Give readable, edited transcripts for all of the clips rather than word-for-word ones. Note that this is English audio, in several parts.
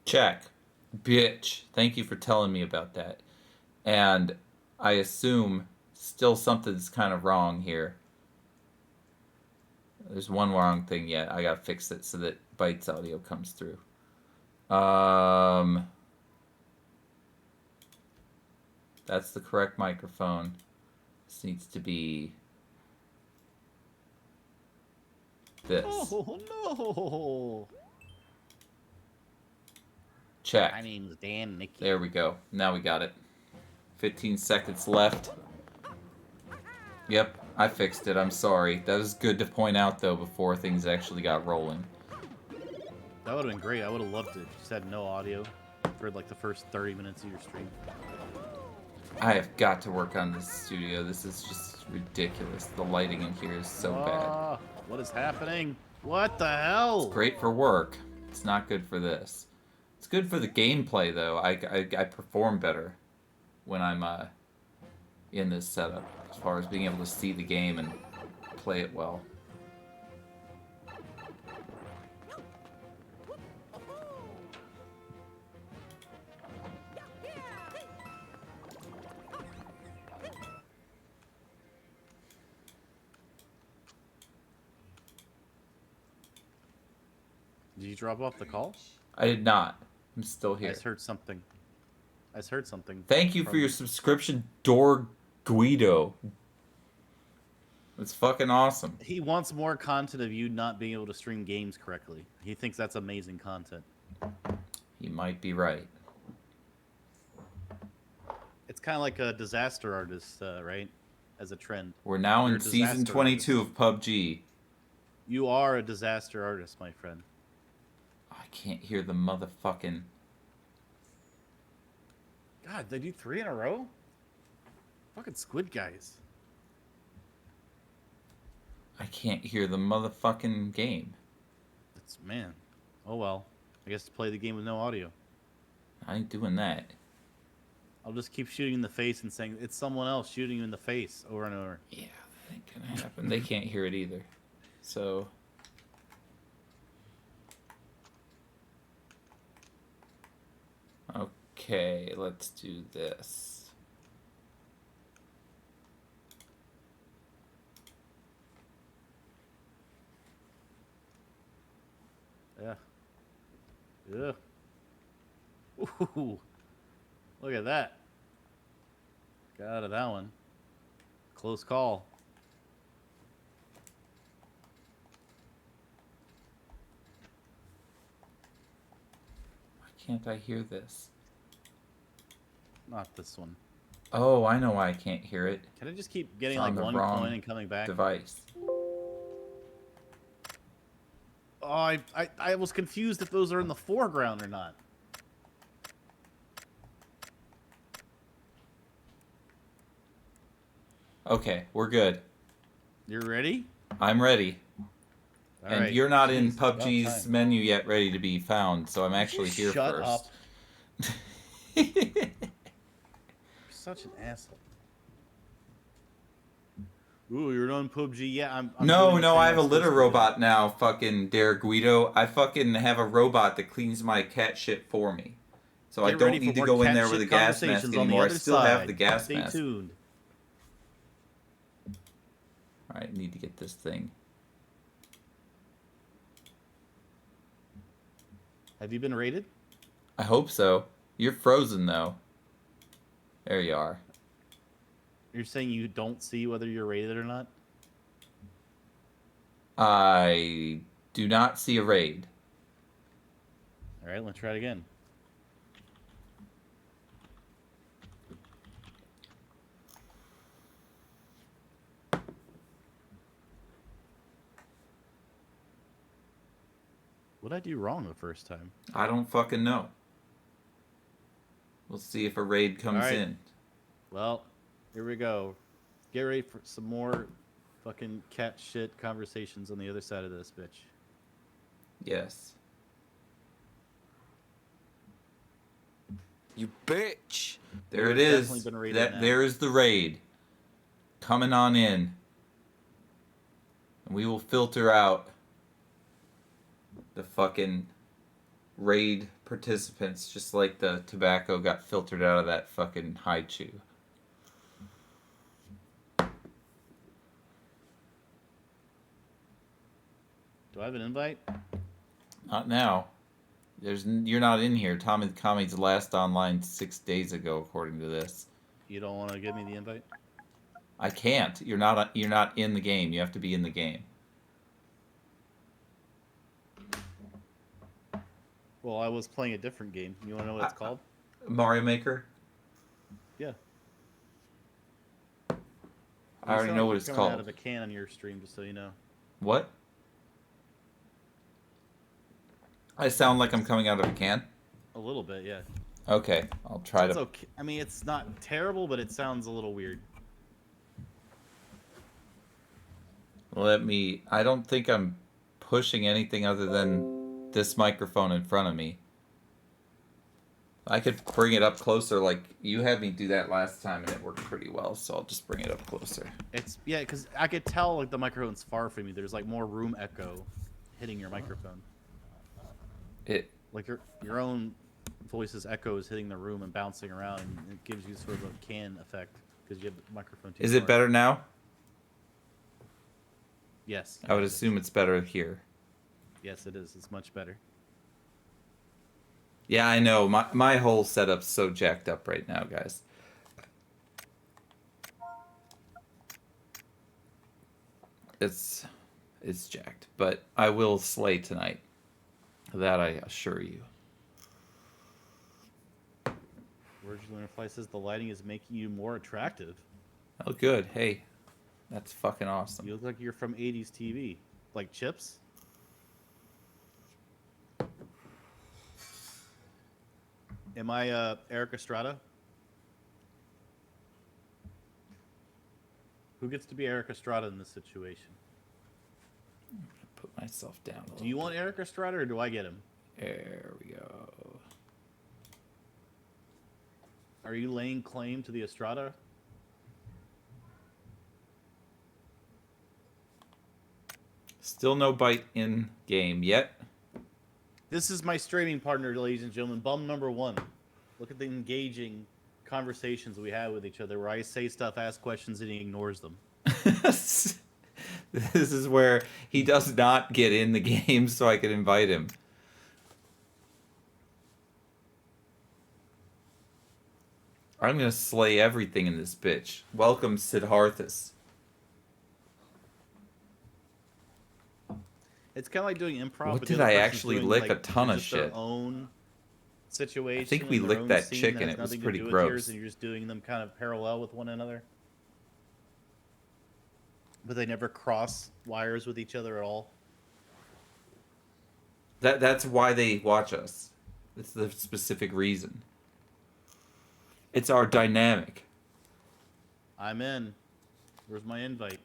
Check. Bitch. Thank you for telling me about that. And I assume still something's kind of wrong here. There's one wrong thing yet. I gotta fix it so that Bytes audio comes through. That's the correct microphone. This needs to be this. Oh no! Check. My name's Dan Nicky. There we go. Now we got it. 15 seconds left. Yep, I fixed it. I'm sorry. That was good to point out, though, before things actually got rolling. That would have been great. I would have loved it. Just had no audio for like the first 30 minutes of your stream. I have got to work on this studio. This is just ridiculous. The lighting in here is so bad. What is happening? What the hell? It's great for work. It's not good for this. It's good for the gameplay, though. I perform better when I'm in this setup, as far as being able to see the game and play it well. Did you drop off the call? I did not. I'm still here. I just heard something. Thank you for your subscription, Dor Guido. It's fucking awesome. He wants more content of you not being able to stream games correctly. He thinks that's amazing content. He might be right. It's kind of like a disaster artist, right? As a trend. We're now in season 22 of PUBG. You are a disaster artist, my friend. I can't hear the motherfucking... God, they do 3 in a row? Fucking squid guys. I can't hear the motherfucking game. That's, man. Oh well. I guess to play the game with no audio. I ain't doing that. I'll just keep shooting in the face and saying, it's someone else shooting you in the face over and over. Yeah, that ain't gonna happen. They can't hear it either. So... Okay, let's do this. Yeah. Yeah. Ooh. Look at that. Got out of that one. Close call. Why can't I hear this? Not this one. Oh, I know why I can't hear it. Can I just keep getting It's on like the one wrong coin and coming back? Device. Oh, I was confused if those are in the foreground or not. Okay, we're good. You're ready? I'm ready. All and right. you're not in Jeez, about PUBG's time. menu yet ready to be found, so I'm actually here Shut first. up. You're such an asshole. Ooh, you're on PUBG. Yeah, I'm No, doing the no, thing I have a I'm litter supposed to do. robot now, fucking Dare Guido. I fucking have a robot that cleans my cat shit for me. So I Get don't ready need for to more go in cat there with a shit gas mask conversations on the anymore. I other still have side. the gas Stay mask. tuned. Alright, need to get this thing. Have you been raided? I hope so. You're frozen, though. There you are. You're saying you don't see whether you're raided or not? I do not see a raid. All right, let's try it again. What did I do wrong the first time? I don't fucking know. We'll see if a raid comes Alright. in. Well, here we go. Get ready for some more fucking cat shit conversations on the other side of this bitch. Yes. You bitch. There it You've is. definitely been raided now. There is the raid. Coming on in. And we will filter out the fucking raid participants, just like the tobacco got filtered out of that fucking high chew. Do I have an invite? Not now. You're not in here. Tommy the Commie's last online 6 days ago, according to this. You don't want to give me the invite? I can't. You're not in the game. You have to be in the game. Well, I was playing a different game. You want to know what it's called? Mario Maker? Yeah. I already know what it's coming called. Out of a can on your stream, just so you know. What? I sound like I'm coming out of a can? A little bit, yeah. Okay, I'll try to. Okay. I mean, it's not terrible, but it sounds a little weird. I don't think I'm pushing anything other than this microphone in front of me. I could bring it up closer, like you had me do that last time, and it worked pretty well. So I'll just bring it up closer. Yeah, because I could tell like the microphone's far from you. There's like more room echo hitting your microphone. Like your own voice's echo is hitting the room and bouncing around, and it gives you sort of a can effect because you have the microphone too Is far. it better now? Yes. I would assume it's better here. Yes, it is. It's much better. Yeah, I know. My whole setup's so jacked up right now, guys. It's jacked, but I will slay tonight. That I assure you. Virgil Interfly says the lighting is making you more attractive. Oh, good. Hey, that's fucking awesome. You look like you're from 80s TV. Like Chips? Am I Eric Estrada? Who gets to be Eric Estrada in this situation? I'm gonna put myself down. Do you want Eric Estrada or do I get him? There we go. Are you laying claim to the Estrada? Still no bite in game yet. This is my streaming partner, ladies and gentlemen. Bum number 1. Look at the engaging conversations we have with each other where I say stuff, ask questions, and he ignores them. This is where he does not get in the game so I can invite him. I'm gonna slay everything in this bitch. Welcome, Siddharthus. It's kind of like doing improv. What but did the other I person's actually doing, lick like, a ton of just their shit? Own situation. I think we and their licked own that scene chicken. has It was nothing to pretty do with gross. yours, and you're just doing them kind of parallel with one another. But they never cross wires with each other at all. That's why they watch us. It's the specific reason. It's our dynamic. I'm in. Where's my invite?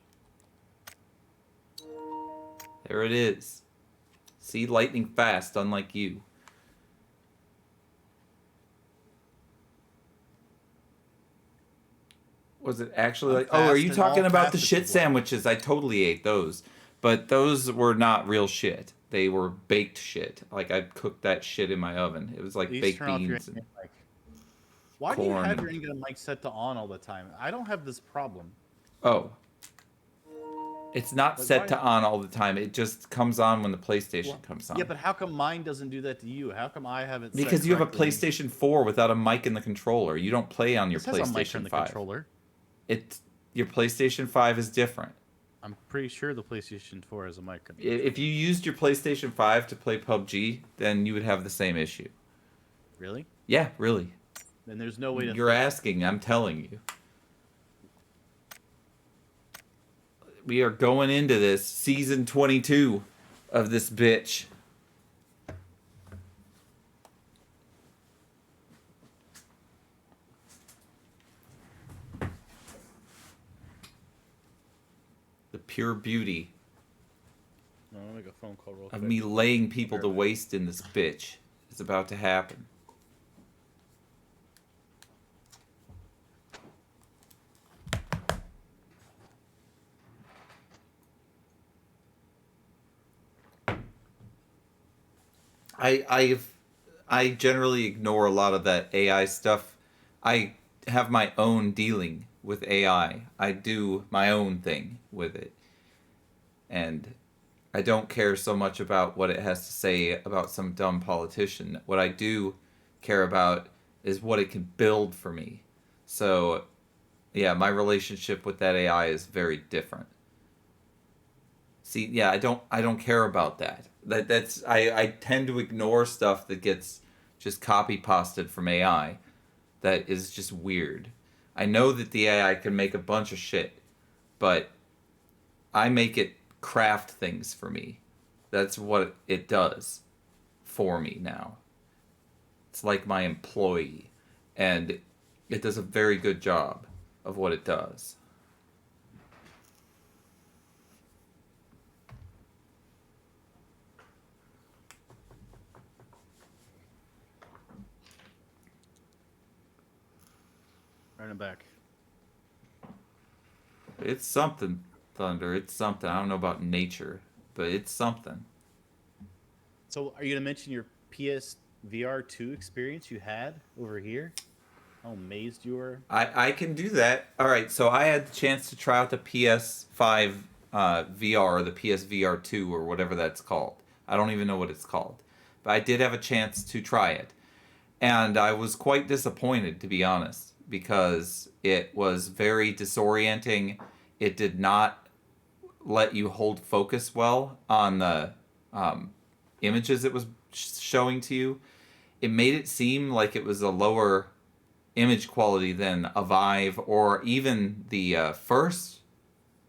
There it is. See, lightning fast, unlike you. Was it actually like... Oh, are you talking about the shit sandwiches? I totally ate those. But those were not real shit. They were baked shit. Like, I cooked that shit in my oven. It was like baked beans and Why do you have your corn. in-game mic set to on all the time? I don't have this problem. Oh. It's not Like, set why- to on all the time. It just comes on when the PlayStation Well, comes on. Yeah, but how come mine doesn't do that to you? How come I have it set Because you have a correctly? PlayStation 4 without a mic in the controller. You don't play on your This has a mic PlayStation in the 5. controller. Your PlayStation 5 is different. I'm pretty sure the PlayStation 4 has a mic. If you used your PlayStation 5 to play PUBG, then you would have the same issue. Really? Yeah, really. Then there's no way to. You're asking, I'm telling you. We are going into this season 22 of this bitch. The pure beauty No, I'll make a phone call real of quick. me laying people to waste in this bitch is about to happen. I generally ignore a lot of that AI stuff. I have my own dealing with AI. I do my own thing with it. And I don't care so much about what it has to say about some dumb politician. What I do care about is what it can build for me. So, yeah, my relationship with that AI is very different. See, yeah, I don't care about that. I tend to ignore stuff that gets just copy pasted from AI that is just weird. I know that the AI can make a bunch of shit, but I make it craft things for me. That's what it does for me now. It's like my employee, and it does a very good job of what it does. Running back. It's something, Thunder. It's something. I don't know about nature, but it's something. So, are you gonna mention your PSVR 2 experience you had over here? How amazed you were. I can do that. All right, so I had the chance to try out the PS5 VR, or the PSVR 2, or whatever that's called. I don't even know what it's called. But I did have a chance to try it. And I was quite disappointed, to be honest, because it was very disorienting. It did not let you hold focus well on the images it was showing to you. It made it seem like it was a lower image quality than a Vive or even the first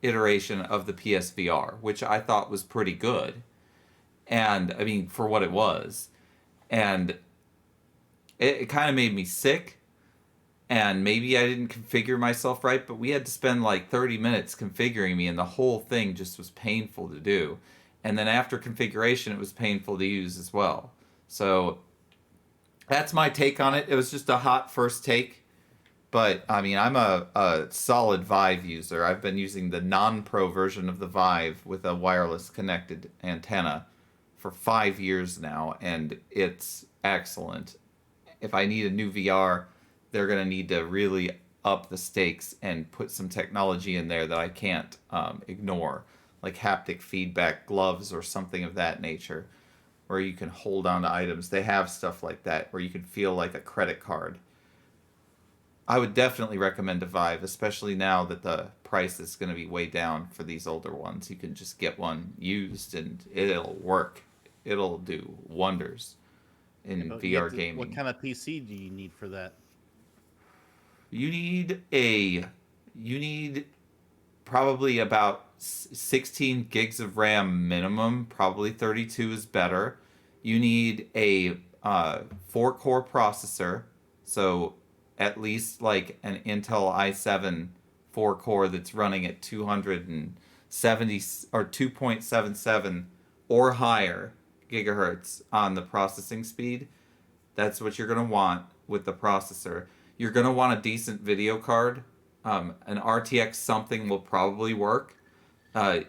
iteration of the PSVR, which I thought was pretty good. And I mean, for what it was. And it kind of made me sick. And maybe I didn't configure myself right, but we had to spend like 30 minutes configuring me, and the whole thing just was painful to do. And then after configuration, it was painful to use as well. So that's my take on it. It was just a hot first take. But I mean, I'm a solid Vive user. I've been using the non-pro version of the Vive with a wireless connected antenna for 5 years now, and it's excellent. If I need a new VR, they're going to need to really up the stakes and put some technology in there that I can't ignore, like haptic feedback gloves or something of that nature, where you can hold on to items. They have stuff like that where you can feel like a credit card. I would definitely recommend a Vive, especially now that the price is going to be way down for these older ones. You can just get one used and it'll work. It'll do wonders Yeah, in but VR what gaming. kind of PC do you need for that? You need a you need probably about 16 gigs of RAM minimum. Probably 32 is better. You need a 4-core processor, so at least like an Intel i7 4-core that's running at 270 or 2.77 or higher gigahertz on the processing speed. That's what you're going to want with the processor. You're going to want a decent video card. An RTX something will probably work. Uh,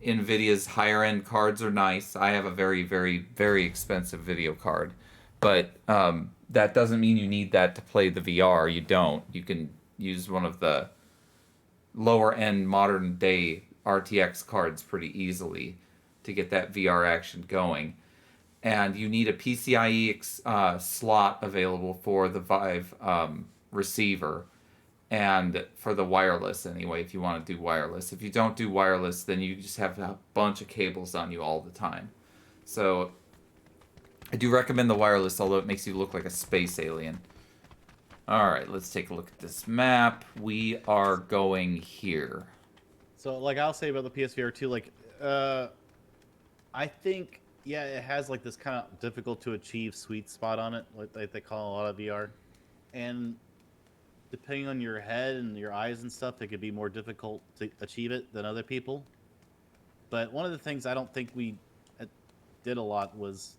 NVIDIA's higher end cards are nice. I have a very, very, very expensive video card. But that doesn't mean you need that to play the VR. You don't. You can use one of the lower end modern day RTX cards pretty easily to get that VR action going. And you need a PCIe slot available for the Vive receiver and for the wireless anyway, if you want to do wireless. If you don't do wireless, then you just have a bunch of cables on you all the time. So I do recommend the wireless, although it makes you look like a space alien. All right, let's take a look at this map. We are going here. So, like I'll say about the PSVR 2, like, I think, yeah, it has like this kind of difficult to achieve sweet spot on it, like they call a lot of VR, and depending on your head and your eyes and stuff, it could be more difficult to achieve it than other people. But one of the things I don't think we did a lot was,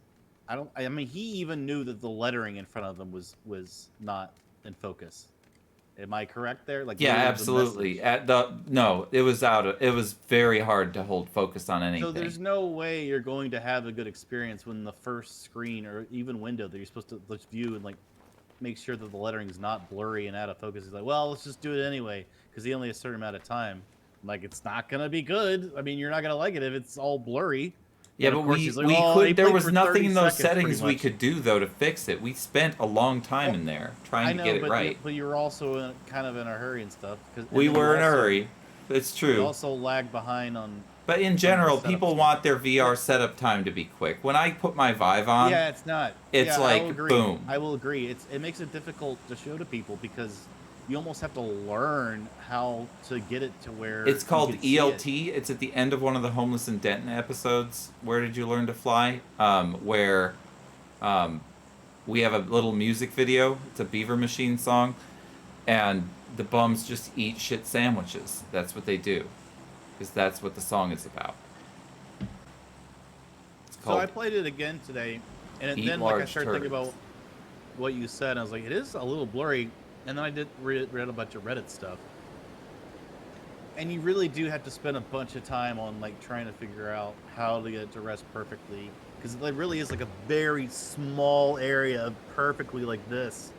I mean, he even knew that the lettering in front of them was not in focus. Am I correct there? Like Yeah, literally the absolutely. message. At the no, it was out of. It was very hard to hold focus on So anything. there's no way you're going to have a good experience when the first screen or even window that you're supposed to just view and like make sure that the lettering's not blurry and out of focus. He's like, well, let's just do it anyway because he only has a certain amount of time. I'm like, it's not gonna be good. I mean, you're not gonna like it if it's all blurry. Yeah, And of but course, we he's like, we oh, he could. There played was for nothing 30 in those seconds, pretty settings we much. could do though to fix it. We spent a long time Well, in there trying I to know, get it right. but you were also kind of in a hurry and stuff. And We then you were in a also hurry. It's true. lag behind on But in some of the general, setup people stuff. want their VR But setup time to be quick. When I put my Vive on, yeah, it's not. it's Yeah, I will like agree. boom. I will agree. It makes it difficult to show to people because you almost have to learn how to get it to where It's you called can see it. ELT. It's at the end of one of the Homeless in Denton episodes. Where did you learn to fly? Where um, we have a little music video. It's a Beaver Machine song, and the bums just eat shit sandwiches. That's what they do, because that's what the song is about. It's So I called played it again today, and Eat then like I Large started thinking Turds. about what you said. And I was like, it is a little blurry. And then I did read a bunch of Reddit stuff, and you really do have to spend a bunch of time on like trying to figure out how to get it to rest perfectly because it really is like a very small area of perfectly like this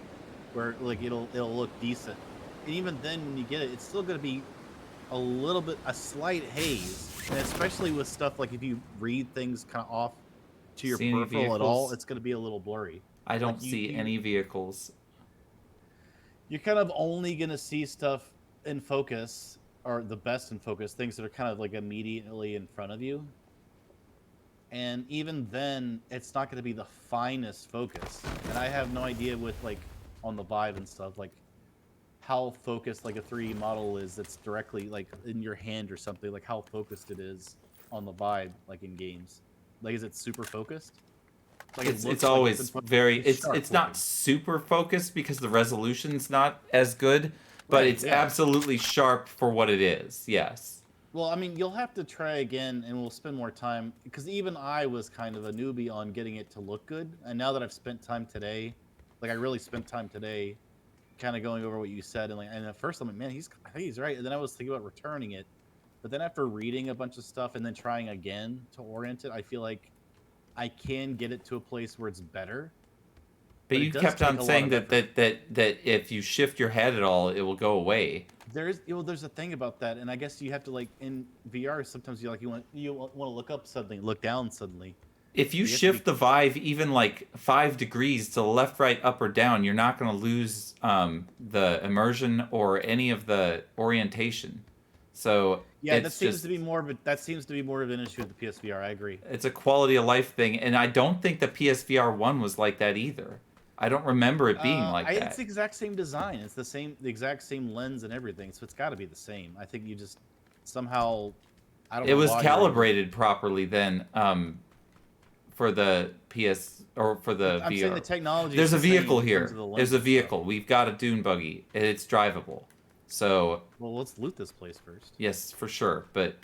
where like it'll look decent. And even then when you get it, it's still going to be a slight haze, and especially with stuff like if you read things kind of off to your See any peripheral at all, vehicles? it's going to be a little blurry. I Like don't see any vehicles. you're kind of only going to see stuff in focus, or the best in focus, things that are kind of like immediately in front of you. And even then, it's not going to be the finest focus. And I have no idea with like on the Vive and stuff, like how focused like a 3D model is that's directly like in your hand or something, like how focused it is on the Vive, like in games. Like, is it super focused? Like it It's looks like it's in always focus. very It's sharp it's not looking. super focused because the resolution's not as good, but Right, it's yeah. absolutely sharp for what it is. Yes. Well, I mean, you'll have to try again, and we'll spend more time because even I was kind of a newbie on getting it to look good. And now that I've spent time today, like I really spent time today, kind of going over what you said, and like, and at first I'm like, man, I think he's right. And then I was thinking about returning it, but then after reading a bunch of stuff and then trying again to orient it, I feel like I can get it to a place where it's better. But But you it does kept take on a lot saying of that effort. if you shift your head at all, it will go away. There's a thing about that, and I guess you have to like in VR sometimes you want to look up suddenly, look down suddenly. If you So you have to be shift the Vive even like 5 degrees to the left, right, up, or down, you're not going to lose the immersion or any of the orientation. So Yeah, it's just that seems to be more of an issue with the PSVR. I agree. it's a quality of life thing, and I don't think the PSVR 1 was like that either. I don't remember it being like It's that. the exact same design. It's the exact same lens and everything. So it's got to be the same. I think you just somehow, I don't It know was why you're able to. calibrated properly then for the PS or for But the I'm saying the VR. technology is There's a the same vehicle in terms here. of the There's lens a and stuff. vehicle. We've got a dune buggy. It's drivable. So Well, let's loot this place first. yes, for sure. But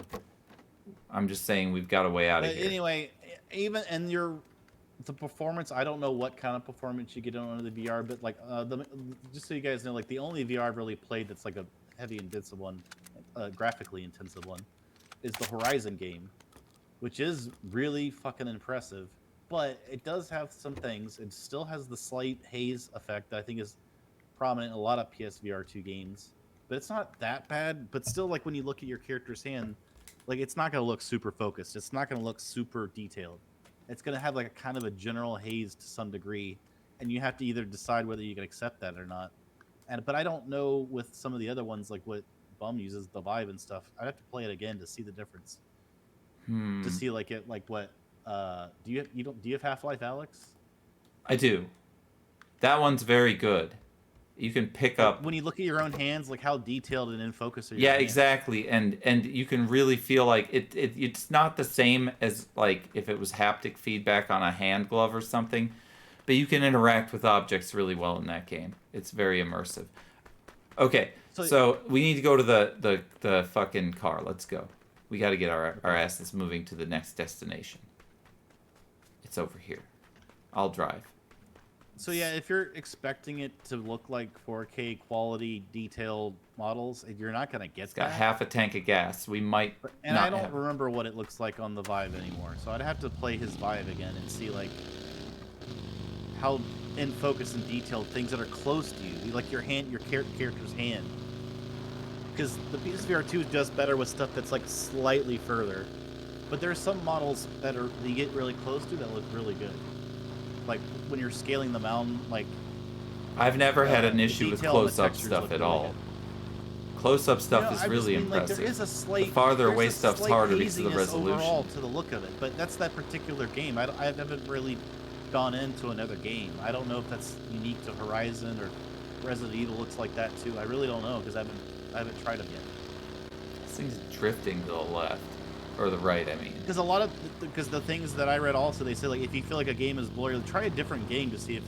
I'm just saying we've got a way out of But here. anyway, even and the performance. I don't know what kind of performance you get on the VR, but like just so you guys know, like the only VR I've really played that's like a heavy intensive one, graphically intensive one, is the Horizon game, which is really fucking impressive. But it does have some things. It still has the slight haze effect that I think is prominent in a lot of PSVR2 games. But it's not that bad. But still, like when you look at your character's hand, like it's not going to look super focused. It's not going to look super detailed. It's going to have like a kind of a general haze to some degree, and you have to either decide whether you can accept that or not. And but I don't know with some of the other ones like what Bum uses, the Vive and stuff. I'd have to play it again to see the difference. To Hmm. see like it like what do you have Half-Life Alex? I do. That one's very good. You can pick Like up. when you look at your own hands, like how detailed and in focus are your Yeah, hands? exactly. And you can really feel like it's not the same as like if it was haptic feedback on a hand glove or something, but you can interact with objects really well in that game. It's very immersive. Okay, So so we need to go to the fucking car. Let's go. We got to get our asses moving to the next destination. It's over here. I'll drive. So yeah, if you're expecting it to look like 4K quality detailed models, you're not gonna get It's got that. half a tank of gas. We might And not I don't have. remember what it looks like on the Vive anymore, so I'd have to play his Vive again and see like how in focus and detailed things that are close to you, like your hand, your character's hand. Because the PSVR 2 does better with stuff that's like slightly further, but there's some models that you get really close to that look really good. Like when you're scaling the mountain, like I've never had an issue with close-up stuff at all. Close-up stuff is really impressive. Like, there is a slight, the farther away stuff's harder because of the resolution. Overall to the look of it, but that's that particular game. I haven't really gone into another game. I don't know if that's unique to Horizon or Resident Evil looks like that too. I really don't know because I haven't tried them yet. This thing's drifting to the left. Or the right, I mean. Because the things that I read also, they say like if you feel like a game is blurry, try a different game to see if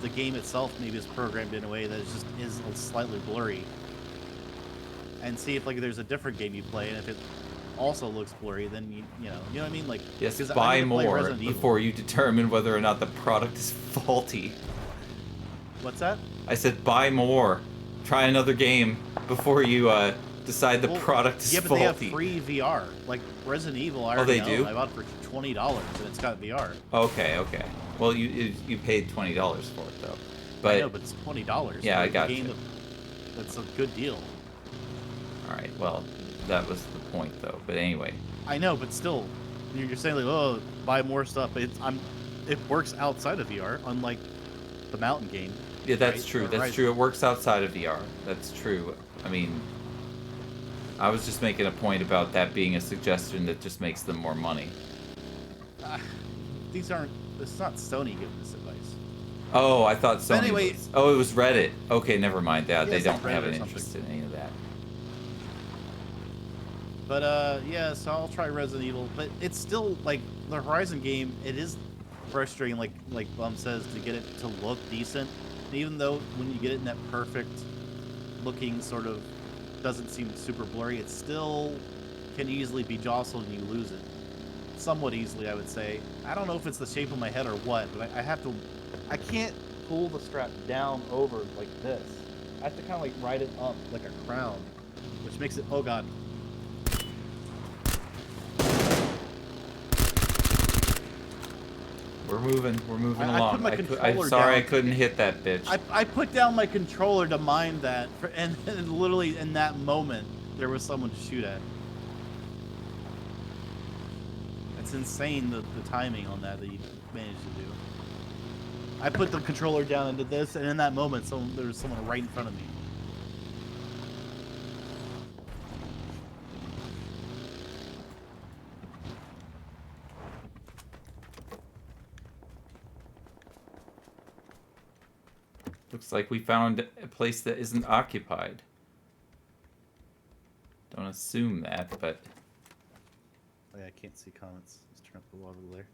the game itself maybe is programmed in a way that is slightly blurry, and see if like there's a different game you play, and if it also looks blurry, then you know what I mean. Like yes, buy more before you determine whether or not the product is faulty. What's that? I said buy more. Try another game before you decide the product is faulty. Yeah, but they have free VR. Like Resident Evil, I already know. I bought it for $20 and it's got VR. Okay. Well, you paid $20 for it though. But I know, but it's $20. Yeah, I got you. That's a good deal. All right. Well, that was the point though. But anyway. I know, but still, you're saying like, oh, buy more stuff. It works outside of VR, unlike the mountain game. Yeah, that's true. That's true. It works outside of VR. That's true. I mean, I was just making a point about that being a suggestion that just makes them more money. It's not Sony giving this advice. Oh, I thought Sony anyway, was. Oh, it was Reddit. Okay, never mind that. They don't have an interest in any of that. But, yeah, so I'll try Resident Evil. But it's still, like, the Horizon game, it is frustrating, like Bum says, to get it to look decent. And even though when you get it in that perfect looking sort of doesn't seem super blurry, it still can easily be jostled and you lose it. Somewhat easily, I would say. I don't know if it's the shape of my head or what, but I can't pull the strap down over like this. I have to kind of like ride it up like a crown, which makes it, oh god. We're moving along. I'm sorry I couldn't hit that bitch. I put down my controller to mine that, and literally in that moment, there was someone to shoot at. It's insane the timing on that you managed to do. I put the controller down into this, and in that moment, there was someone right in front of me. Looks like we found a place that isn't occupied. Don't assume that, but... Oh, yeah, I can't see comments. Let's turn up the water there.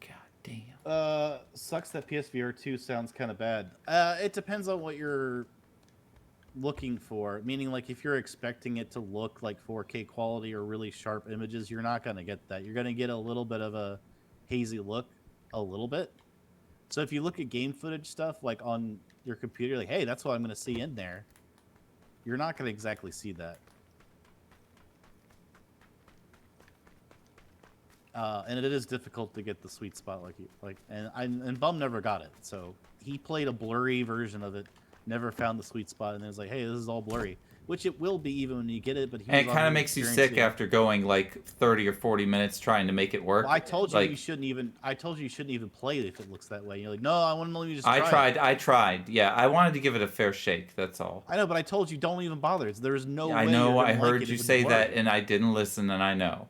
God damn. Sucks that PSVR 2 sounds kind of bad. It depends on what you're looking for. Meaning, like, if you're expecting it to look like 4K quality or really sharp images, you're not going to get that. You're going to get a little bit of a hazy look, a little bit. So if you look at game footage stuff, like, on your computer, like, hey, that's what I'm going to see in there, you're not going to exactly see that. And it is difficult to get the sweet spot and Bum never got it, so he played a blurry version of it, never found the sweet spot, and then was like, hey, this is all blurry, which it will be even when you get it. But and it kind of makes you sick after going like 30 or 40 minutes trying to make it work. Well, I told you you shouldn't even. I told you shouldn't even play it if it looks that way. You're like, no, I want to let me just. I tried. Yeah, I wanted to give it a fair shake. That's all. I know, but I told you don't even bother. There's no way. I know. I heard you say that, and I didn't listen, and I know.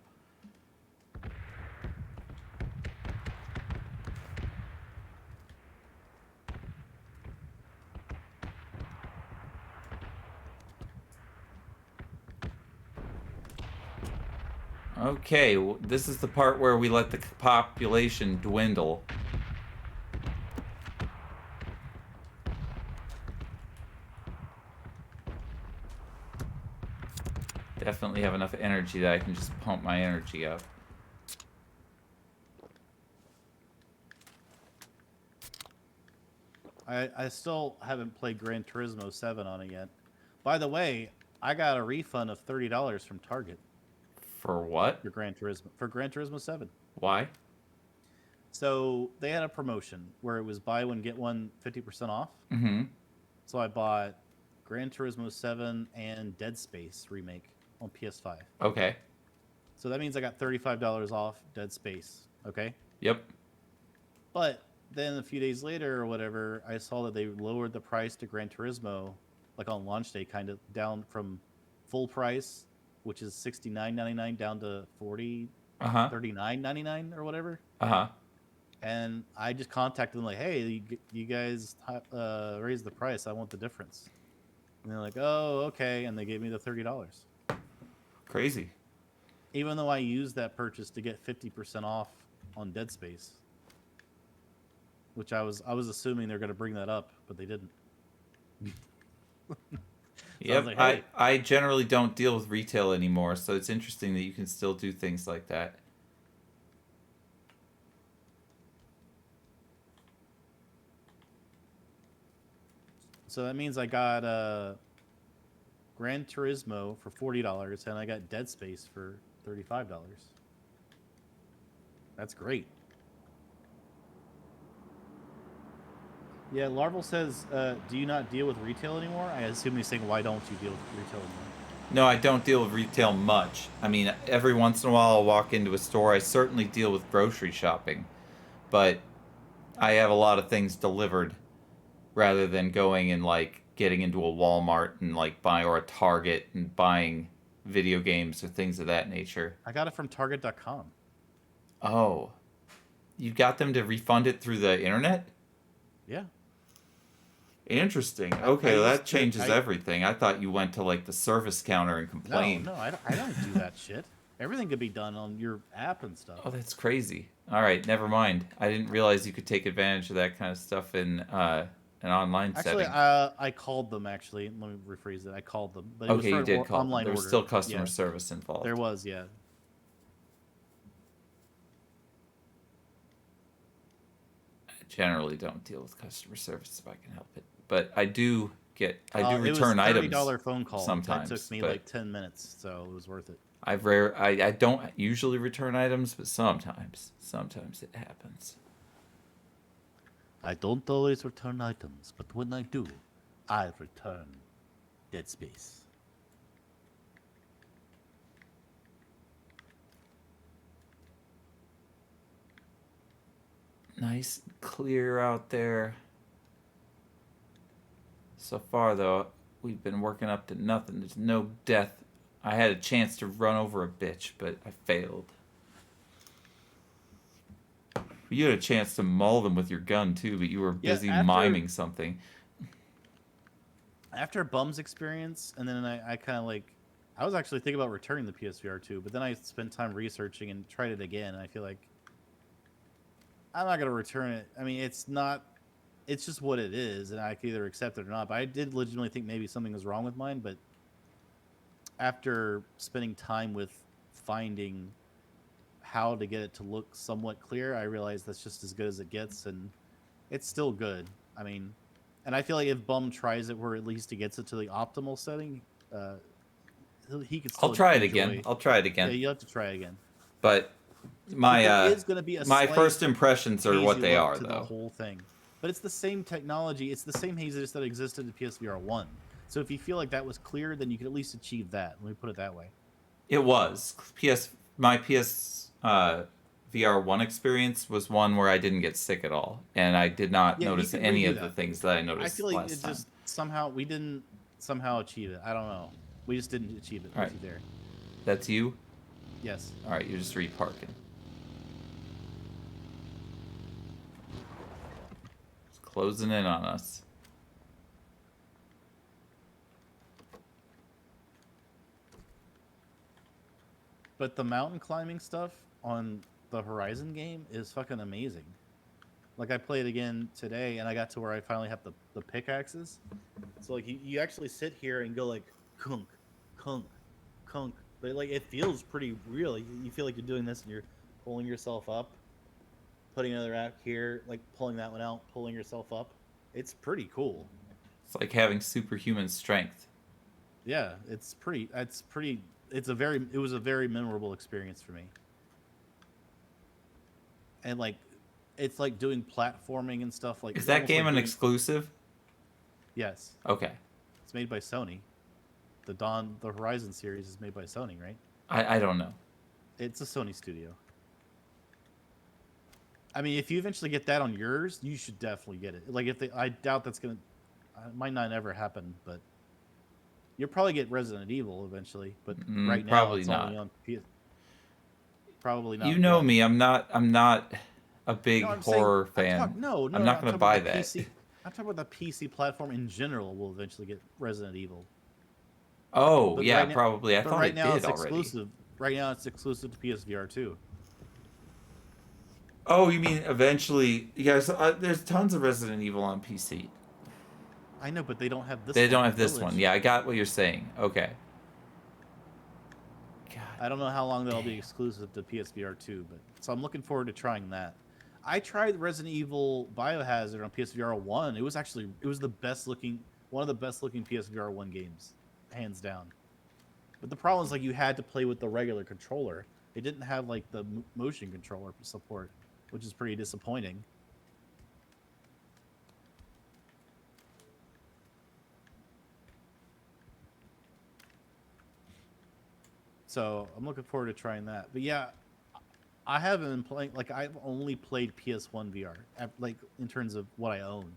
Okay, well, this is the part where we let the population dwindle. Definitely have enough energy that I can just pump my energy up. I still haven't played Gran Turismo 7 on it yet. By the way, I got a refund of $30 from Target For what? for Gran Turismo 7. Why? So they had a promotion where it was buy one get one 50% off. Mm-hmm. So I bought Gran Turismo 7 and Dead Space remake on PS5. Okay. So that means I got $35 off Dead Space. Okay. Yep. But then a few days later or whatever, I saw that they lowered the price to Gran Turismo, like on launch day, kind of down from full price, which is $69.99, down to Uh-huh. $39.99 or whatever. Uh-huh. And I just contacted them like, hey, you guys raised the price. I want the difference. And they're like, oh, okay. And they gave me the $30. Crazy. Even though I used that purchase to get 50% off on Dead Space. Which I was assuming they're going to bring that up, but they didn't. Yep. Like, hey. I generally don't deal with retail anymore, so it's interesting that you can still do things like that. So that means I got Gran Turismo for $40, and I got Dead Space for $35. That's great. Yeah, Larval says, do you not deal with retail anymore? I assume he's saying, why don't you deal with retail anymore? No, I don't deal with retail much. I mean, every once in a while I'll walk into a store. I certainly deal with grocery shopping, but I have a lot of things delivered rather than going and like getting into a Walmart and like buying, or a Target and buying video games or things of that nature. I got it from Target.com. Oh, you got them to refund it through the internet? Yeah. Interesting. Okay, that changes everything. I thought you went to like the service counter and complained. No, I don't do that shit. Everything could be done on your app and stuff. Oh, that's crazy. All right, never mind. I didn't realize you could take advantage of that kind of stuff in an online setting. I called them, actually. Let me rephrase it. I called them. But it was for you did call them. online There was order. still customer service involved. There was, yeah. I generally don't deal with customer service if I can help it. But I do return items. It was a $30 phone call. Sometimes. That took me like 10 minutes, so it was worth it. I don't usually return items, but sometimes it happens. I don't always return items, but when I do, I return Dead Space. Nice clear out there. So far, though, we've been working up to nothing. There's no death. I had a chance to run over a bitch, but I failed. You had a chance to maul them with your gun, too, but you were busy miming something. After Bum's experience, and then I kind of like... I was actually thinking about returning the PSVR 2, but then I spent time researching and tried it again, and I feel like I'm not going to return it. I mean, it's not... It's just what it is, and I can either accept it or not. But I did legitimately think maybe something was wrong with mine, but after spending time with finding how to get it to look somewhat clear, I realized that's just as good as it gets, and it's still good. I mean, and I feel like if Bum tries it where at least he gets it to the optimal setting, he could still I'll try it again. Yeah, you'll have to try it again. But my is going to be my first impressions are what they are, though. The whole thing. But it's the same technology. It's the same haziness that existed in PSVR 1. So if you feel like that was clear, then you could at least achieve that. Let me put it that way. It was. My PS VR 1 experience was one where I didn't get sick at all. And I did not notice any of the things that I noticed last time. I feel like somehow we didn't somehow achieve it. I don't know. We just didn't achieve it. All right. There. That's you? Yes. All right, you're just reparking. Closing in on us. But the mountain climbing stuff on the Horizon game is fucking amazing. Like, I played again today, and I got to where I finally have the pickaxes. So, like, you actually sit here and go, like, kunk, kunk, kunk. But, like, it feels pretty real. You feel like you're doing this, and you're pulling yourself up, putting another out here, like, pulling that one out, pulling yourself up. It's pretty cool. It's like having superhuman strength. Yeah, it's pretty. It's pretty. It's a very. It was a very memorable experience for me. And like, it's like doing platforming and stuff. Like Is that almost game like an doing. exclusive? Yes, Okay. it's made by Sony. The Horizon series is made by Sony, right? I don't know. It's a Sony studio. I mean, if you eventually get that on yours, you should definitely get it. Like, if they, I doubt that's gonna, it might not ever happen, but you'll probably get Resident Evil eventually. But right now, Probably it's only not. on PS. Probably You not know what? me. I'm not a No, big I'm saying horror I'm talking. fan. No, I'm no, not I'm gonna talking about buy the that. PC. I'm talking about the PC platform in general will eventually get Resident Evil. Oh But yeah, right now, probably. I but thought right it now did it's already. exclusive. Right now it's exclusive to PSVR 2. Oh, you mean eventually? Yes. There's tons of Resident Evil on PC. I know, but they don't have this They one don't in have this one. Village. Yeah, I got what you're saying. Okay. God I don't know how long that'll be damn. exclusive to PSVR 2, but so I'm looking forward to trying that. I tried Resident Evil Biohazard on PSVR 1. It was the best looking one of the best looking PSVR 1 games, hands down. But the problem is like you had to play with the regular controller. It didn't have like the motion controller support, which is pretty disappointing. So I'm looking forward to trying that. But yeah, I haven't been playing. Like I've only played PS1 VR, like in terms of what I own.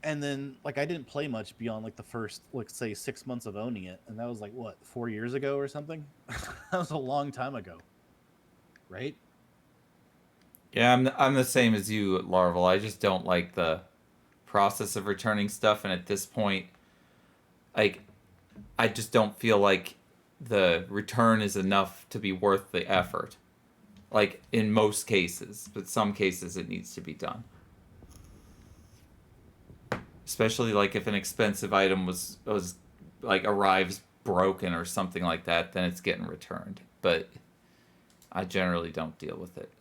And then like I didn't play much beyond like the first, like say 6 months of owning it, and that was like what 4 years ago or something. That was a long time ago, right? Yeah, I'm the same as you, Larval. I just don't like the process of returning stuff, and at this point, like I just don't feel like the return is enough to be worth the effort. Like in most cases, but some cases it needs to be done. Especially like if an expensive item was like arrives broken or something like that, then it's getting returned. But I generally don't deal with it.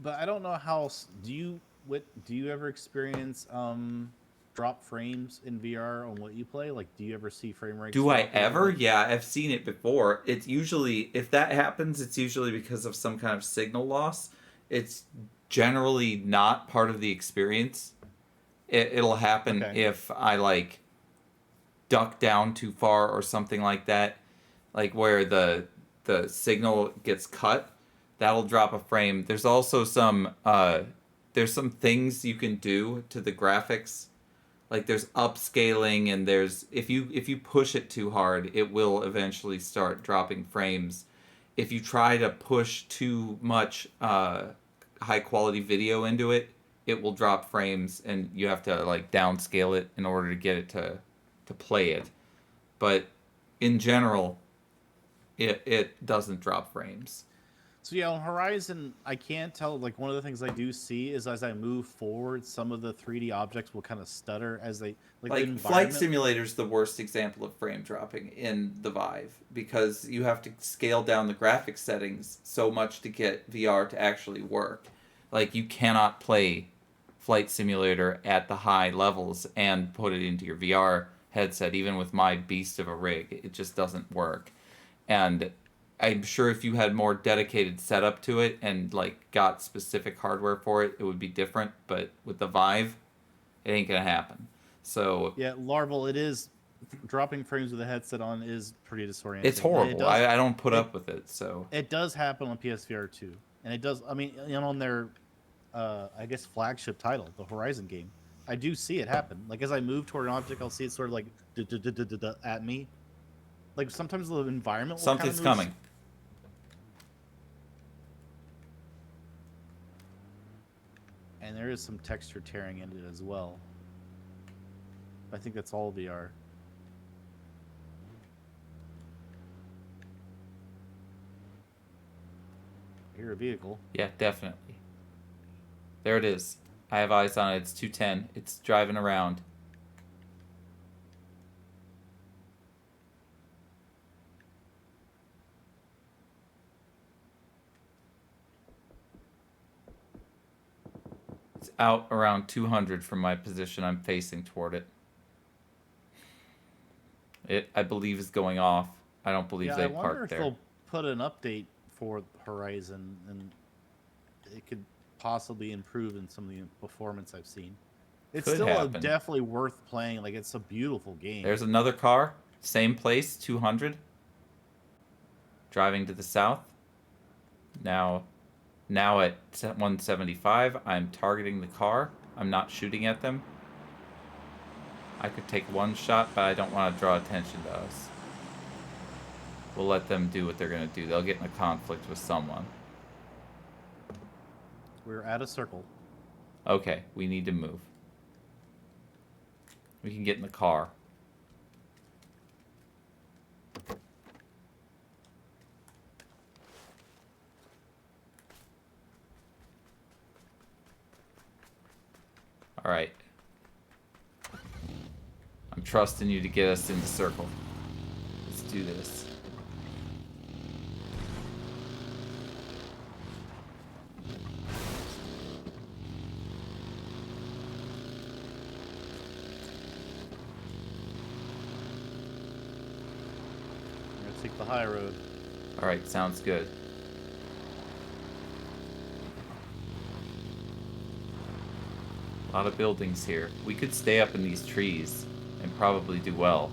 But I don't know how. Do you what? Do you ever experience drop frames in VR on what you play? Like, do you ever see frame rates Do I drop a little ever? bit? Yeah, I've seen it before. It's usually, if that happens, it's usually because of some kind of signal loss. It's generally not part of the experience. It'll happen Okay. if I like duck down too far or something like that, like where the signal gets cut. That'll drop a frame. There's some things you can do to the graphics, like there's upscaling, and there's if you push it too hard it will eventually start dropping frames. If you try to push too much high quality video into it, it will drop frames, and you have to like downscale it in order to get it to play it. But in general, it doesn't drop frames. So yeah, on Horizon, I can tell. Like one of the things I do see is as I move forward, some of the 3D objects will kind of stutter as they like the Like Flight environment. Simulator is the worst example of frame dropping in the Vive, because you have to scale down the graphics settings so much to get VR to actually work. Like you cannot play Flight Simulator at the high levels and put it into your VR headset. Even with my beast of a rig, it just doesn't work. And I'm sure if you had more dedicated setup to it and like got specific hardware for it, it would be different. But with the Vive, it ain't gonna happen. So Yeah, Larval, it is dropping frames with a headset on is pretty it's disorienting, and horrible. I don't put it up with it. So it does happen on PSVR 2, and it does. I mean, on their I guess flagship title, the Horizon game, I do see it happen. Like as I move toward an object, I'll see it sort of like at me. Like sometimes the environment will kind of something's move. coming. And there is some texture tearing in it as well. I think that's all VR. I hear a vehicle. Yeah, definitely. There it is. I have eyes on it. It's 210. It's driving around. It's out around 200 from my position. I'm facing toward it. It, I believe, is going off. I don't believe Yeah, they I wonder parked if there. they'll put an update for Horizon and it could possibly improve in some of the performance I've seen. It's Could still happen. definitely worth playing. Like, it's a beautiful game. There's another car. Same place, 200. Driving to the south. Now at 175, I'm targeting the car. I'm not shooting at them. I could take one shot, but I don't want to draw attention to us. We'll let them do what they're going to do. They'll get in a conflict with someone. We're at a circle. Okay, we need to move. We can get in the car. All right. I'm trusting you to get us in the circle. Let's do this. We're gonna take the high road. All right, sounds good. A lot of buildings here. We could stay up in these trees and probably do well.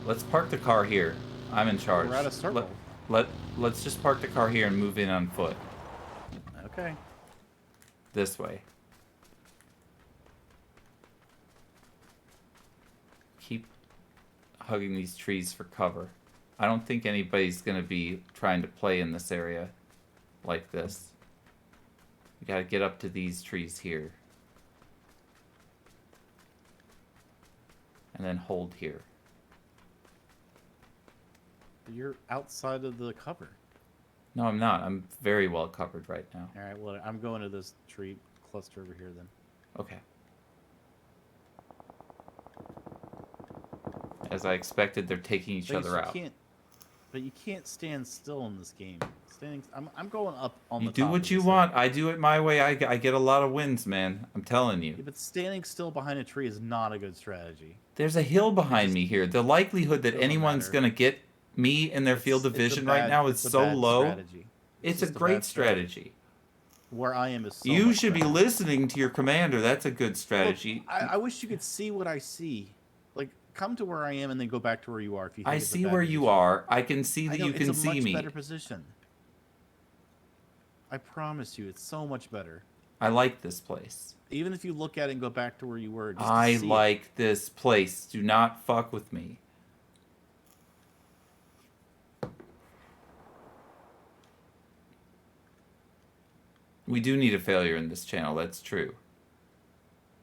Let's park the car here. I'm in charge. We're at a circle. Let's just park the car here and move in on foot. Okay. This way. Keep hugging these trees for cover. I don't think anybody's gonna be trying to play in this area like this. We gotta get up to these trees here. And then hold here. You're outside of the cover. No, I'm not. I'm very well covered right now. All right. Well, I'm going to this tree cluster over here then. Okay. As I expected, they're taking each other out. But you can't stand still in this game. I'm going up on You the top. do what you want. I do it my way. I get a lot of wins, man. I'm telling you. Yeah, but standing still behind a tree is not a good strategy. There's a hill behind me here. The likelihood that anyone's going to get me in their field of vision right now is so low. It's a great strategy. Where I am is so You should be listening to your commander. That's a good strategy. Look, I wish you could see what I see. Like, come to where I am and then go back to where you are. If you think I it's a see bad where position. you are. I can see that I know, you can it's a see much me. better position. I promise you, it's so much better. I like this place. Even if you look at it and go back to where you were. Just I to see like this place. Do not fuck with me. We do need a failure in this channel. That's true.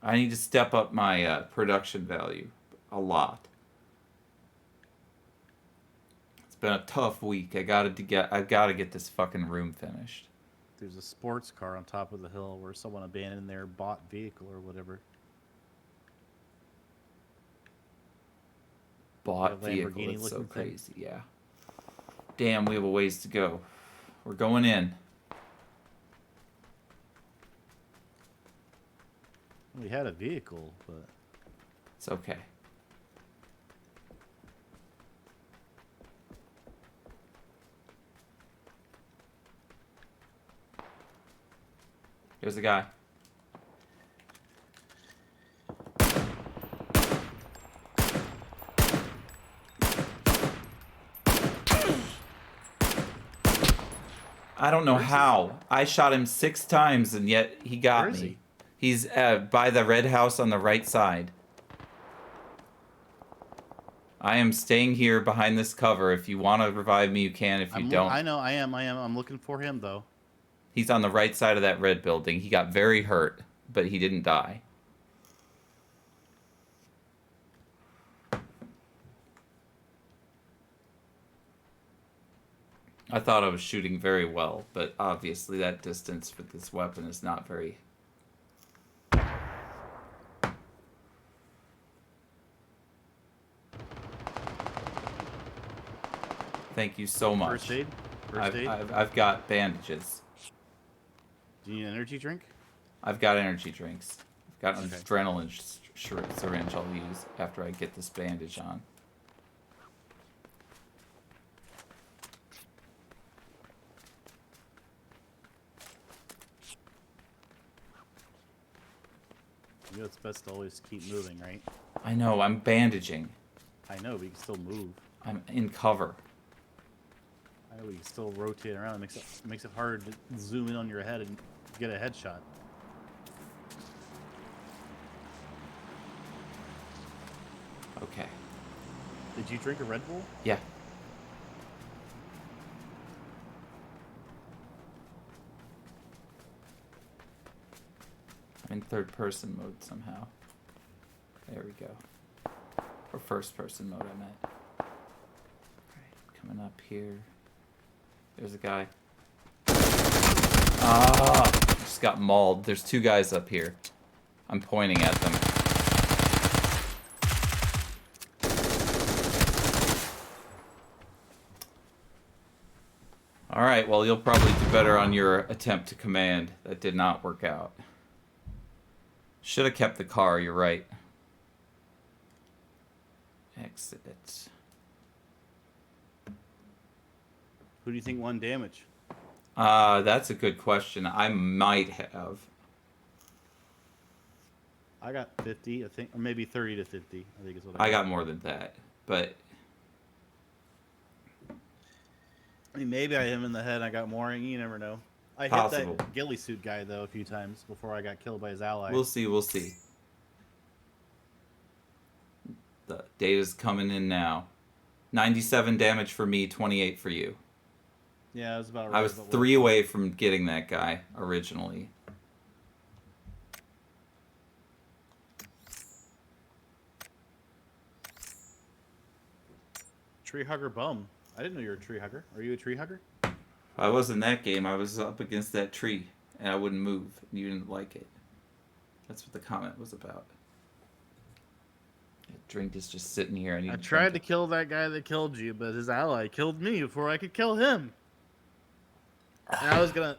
I need to step up my production value a lot. It's been a tough week. I've got to get this fucking room finished. There's a sports car on top of the hill where someone abandoned their bought vehicle or whatever. Bought vehicle. It's so crazy. Yeah. Damn, we have a ways to go. We're going in. We had a vehicle, but it's okay. Here's the guy. I don't know how. I shot him 6 times and yet he got me. He? He's by the red house on the right side. I am staying here behind this cover. If you want to revive me, you can. If you don't... I know, I am. I'm looking for him, though. He's on the right side of that red building. He got very hurt, but he didn't die. I thought I was shooting very well, but obviously that distance for this weapon is not very... Thank you so much. First aid? I've got bandages. Do you need an energy drink? I've got energy drinks. I've got an Okay. adrenaline syringe I'll use after I get this bandage on. You know it's best to always keep moving, right? I know, I'm bandaging. I know, but you can still move. I'm in cover. I know, but you can still rotate around. It makes it hard to zoom in on your head and get a headshot. Okay. Did you drink a Red Bull? Yeah. I'm in third person mode somehow. There we go. Or first person mode, I meant. Alright, coming up here. There's a guy. Ah! Just got mauled. There's two guys up here. I'm pointing at them. Alright, well, you'll probably do better on your attempt to command. That did not work out. Should have kept the car, you're right. Exit. Who do you think won damage? That's a good question. I might have. I got 50, I think, or maybe 30 to 50. I think is what I got more than that, but I mean, maybe I hit him in the head. And I got more. You never know. I possible. hit that ghillie suit guy though a few times before I got killed by his ally. We'll see. We'll see. The data's coming in now. 97 damage for me, 28 for you. Yeah, I was about right. I was 3 away from getting that guy originally. Tree hugger bum. I didn't know you were a tree hugger. Are you a tree hugger? I was in that game. I was up against that tree, and I wouldn't move. And you didn't like it. That's what the comment was about. That drink is just sitting here. I tried to kill that guy that killed you, but his ally killed me before I could kill him. And I was gonna.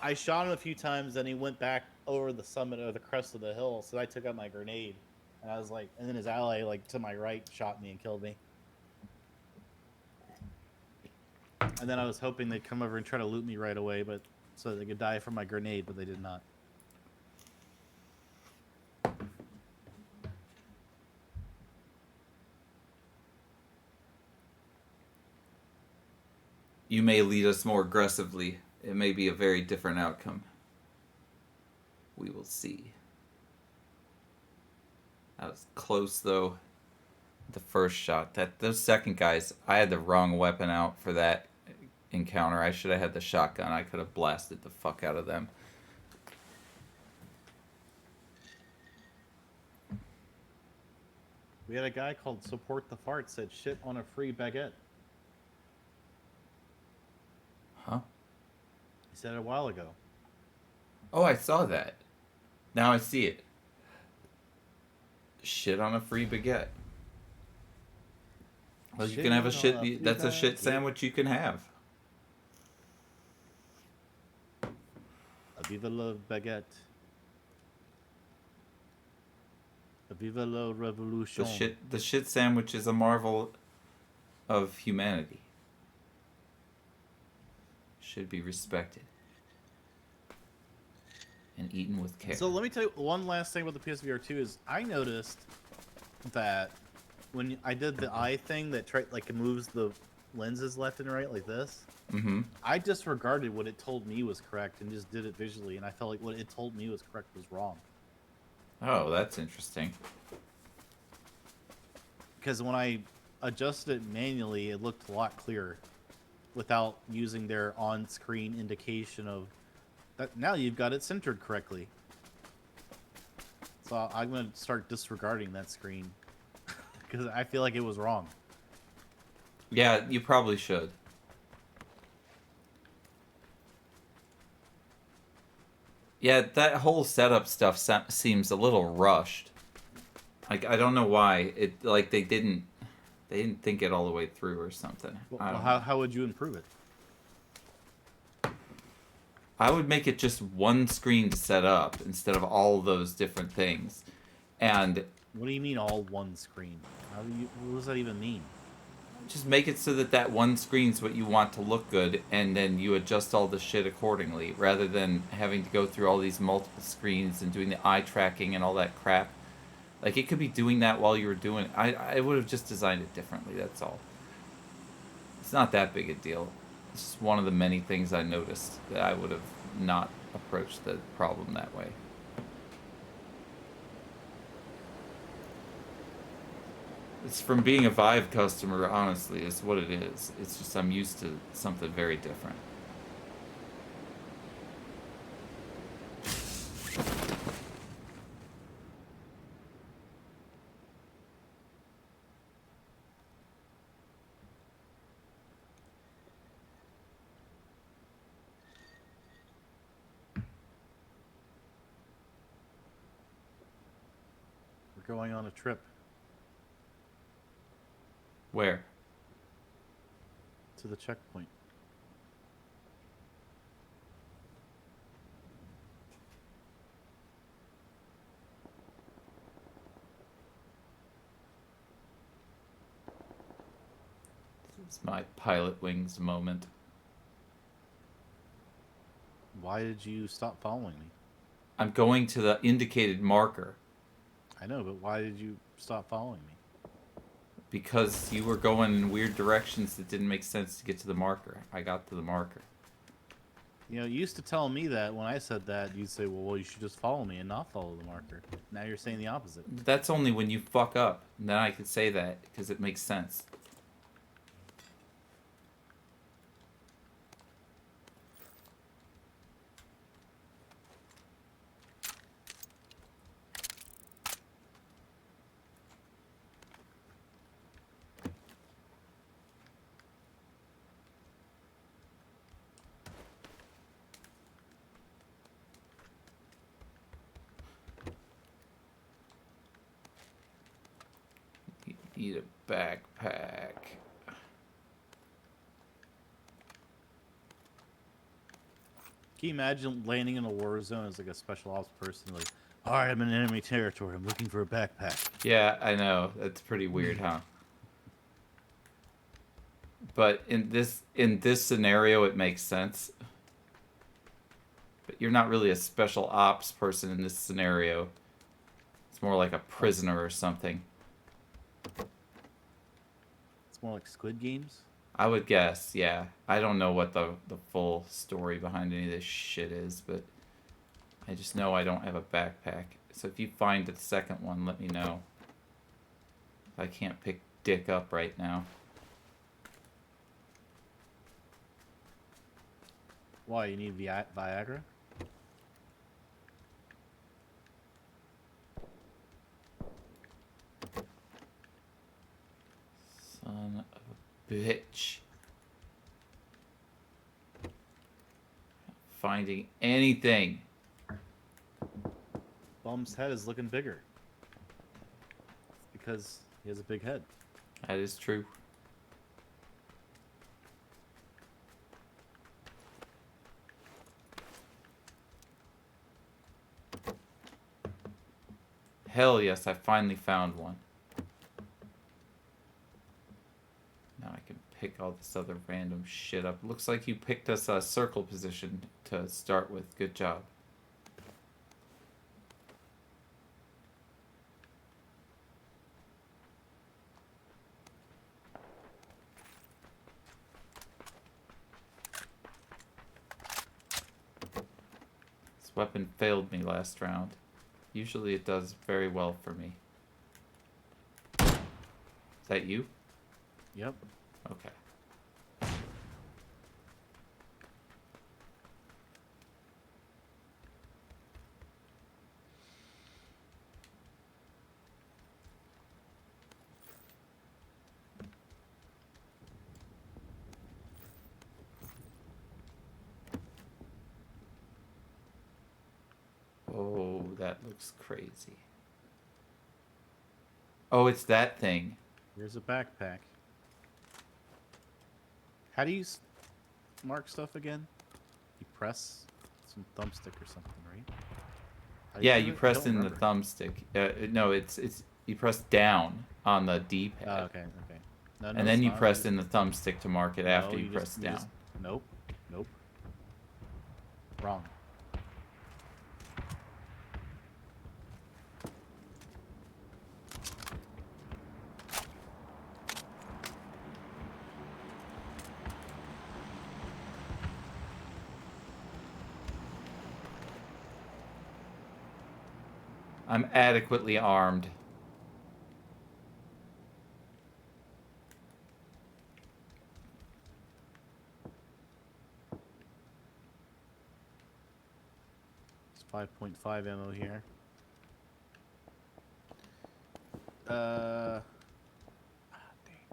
I shot him a few times, and he went back over the summit or the crest of the hill. So I took out my grenade, and I was like, and then his ally, like to my right, shot me and killed me. And then I was hoping they'd come over and try to loot me right away, but so they could die from my grenade, but they did not. You may lead us more aggressively. It may be a very different outcome. We will see. That was close, though. The first shot. Those second guys, I had the wrong weapon out for that encounter. I should have had the shotgun. I could have blasted the fuck out of them. We had a guy called Support the Fart said shit on a free baguette. Huh? He said it a while ago. Oh, I saw that. Now I see it. Shit on a free baguette. Well, you can have a shit. That's a shit sandwich you can have. Vive la baguette. Vive la revolution. The shit sandwich is a marvel of humanity. Should be respected and eaten with care. So let me tell you one last thing about the PSVR 2 is I noticed that when I did the eye thing that like moves the lenses left and right like this, I disregarded what it told me was correct and just did it visually, and I felt like what it told me was correct was wrong. Oh, that's interesting. Because when I adjusted it manually, it looked a lot clearer without using their on-screen indication of that. Now you've got it centered correctly. So I'm going to start disregarding that screen because I feel like it was wrong. Yeah, you probably should. Yeah, that whole setup stuff seems a little rushed. Like, I don't know why it like they didn't think it all the way through or something. Well, how would you improve it? I would make it just one screen to set up instead of all those different things. And What do you mean all one screen? How do you? What does that even mean? just make it so that that one screen's what you want to look good, and then you adjust all the shit accordingly, rather than having to go through all these multiple screens and doing the eye tracking and all that crap. Like, it could be doing that while you were doing it. I would have just designed it differently, that's all. It's not that big a deal. It's just one of the many things I noticed that I would have not approached the problem that way. It's from being a Vive customer, honestly, is what it is. It's just I'm used to something very different. We're going on a trip Where? to the checkpoint. It's my pilot wings moment. Why did you stop following me? I'm going to the indicated marker I know, but why did you stop following me? because you were going in weird directions that didn't make sense to get to the marker. I got to the marker. You know, you used to tell me that when I said that, you'd say, well, you should just follow me and not follow the marker. Now you're saying the opposite. That's only when you fuck up. And then I could say that because it makes sense. You need a backpack. Can you imagine landing in a war zone as like a special ops person? Like, all right, I'm in enemy territory. I'm looking for a backpack. Yeah, I know. That's pretty weird, huh? But in this scenario, it makes sense. But you're not really a special ops person in this scenario. It's more like a prisoner or something. It's more like Squid Games. I would guess, yeah. I don't know what the full story behind any of this shit is, but I just know I don't have a backpack. So if you find the second one, let me know. I can't pick dick up right now. Why, you need Viagra? Son of a bitch. Finding anything. Bum's head is looking bigger. It's because he has a big head. That is true. Hell yes, I finally found one. Now I can pick all this other random shit up. Looks like you picked us a circle position to start with. Good job. This weapon failed me last round. Usually it does very well for me. Is that you? Yep. Okay. Oh, that looks crazy. Oh, it's that thing. Here's a backpack. How do you mark stuff again? You press some thumbstick or something, right? How do Yeah, do you it? I press don't in the remember. thumbstick. No, it's you press down on the Oh, D-pad, okay, okay. No, and no, then it's you not. You press just in the thumbstick to mark it no. after you press You just down. nope, nope. Wrong. I'm adequately armed. It's 5.5 ammo here. Dang.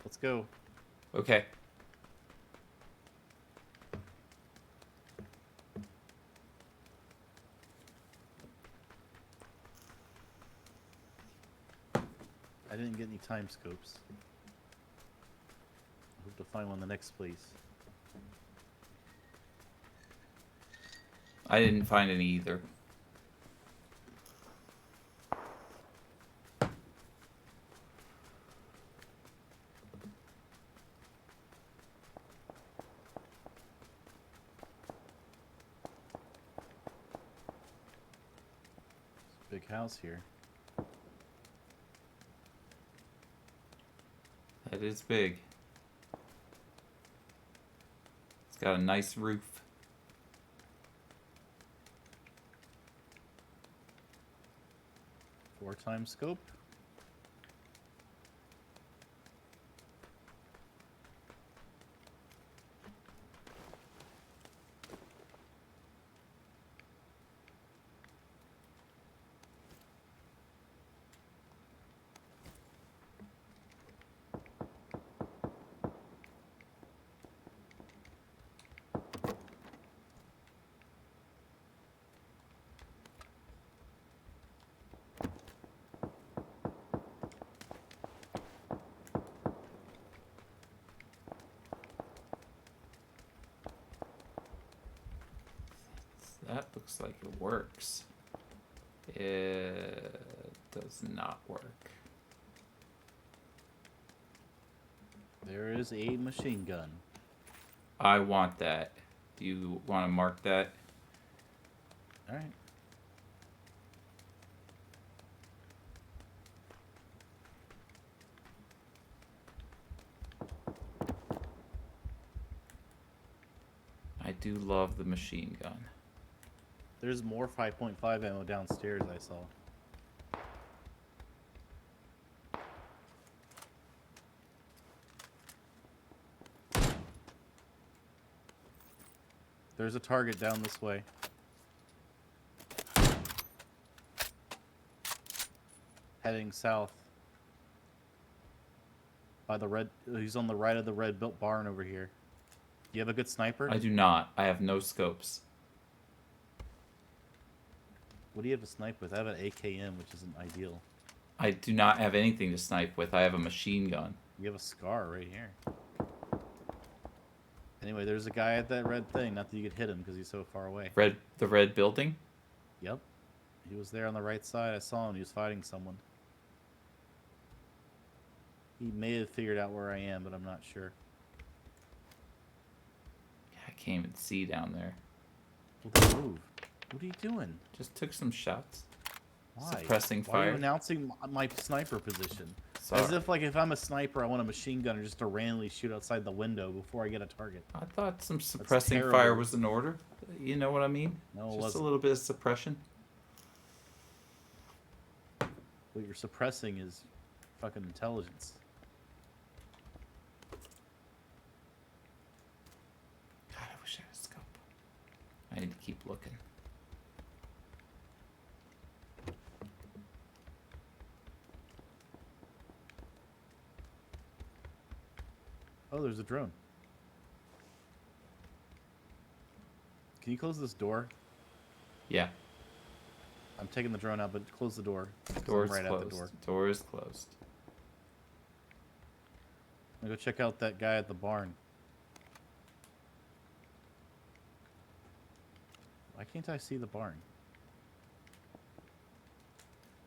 Let's go. Okay. I didn't get any time scopes. I hope to find one the next place. I didn't find any either. It's a big house here. That is big. It's got a nice roof. Four-time scope. That looks like it works. It does not work. There is a machine gun. I want that. Do you want to mark that? All right. I do love the machine gun. There's more 5.5 ammo downstairs I saw. There's a target down this way. Heading south. By the red... He's on the right of the red built barn over here. Do you have a good sniper? I do not. I have no scopes. What do you have to snipe with? I have an AKM, which isn't ideal. I do not have anything to snipe with. I have a machine gun. You have a scar right here. Anyway, there's a guy at that red thing. Not that you could hit him because he's so far away. The red building? Yep. He was there on the right side. I saw him. He was fighting someone. He may have figured out where I am, but I'm not sure. I can't even see down there. Well, then move. What are you doing? Just took some shots. Why? Suppressing Why are fire. you announcing my sniper position? Sorry. As if, like, if I'm a sniper, I want a machine gunner just to randomly shoot outside the window before I get a target. I thought some suppressing terrible. fire was in order. You know what I mean? No, it Just wasn't. a little bit of suppression. What you're suppressing is fucking intelligence. God, I wish I had a scope. I need to keep looking. Oh, there's a drone. Can you close this door? Yeah. I'm taking the drone out, but close the door. Door's right closed. at the door. Door is closed. I'm gonna go check out that guy at the barn. Why can't I see the barn?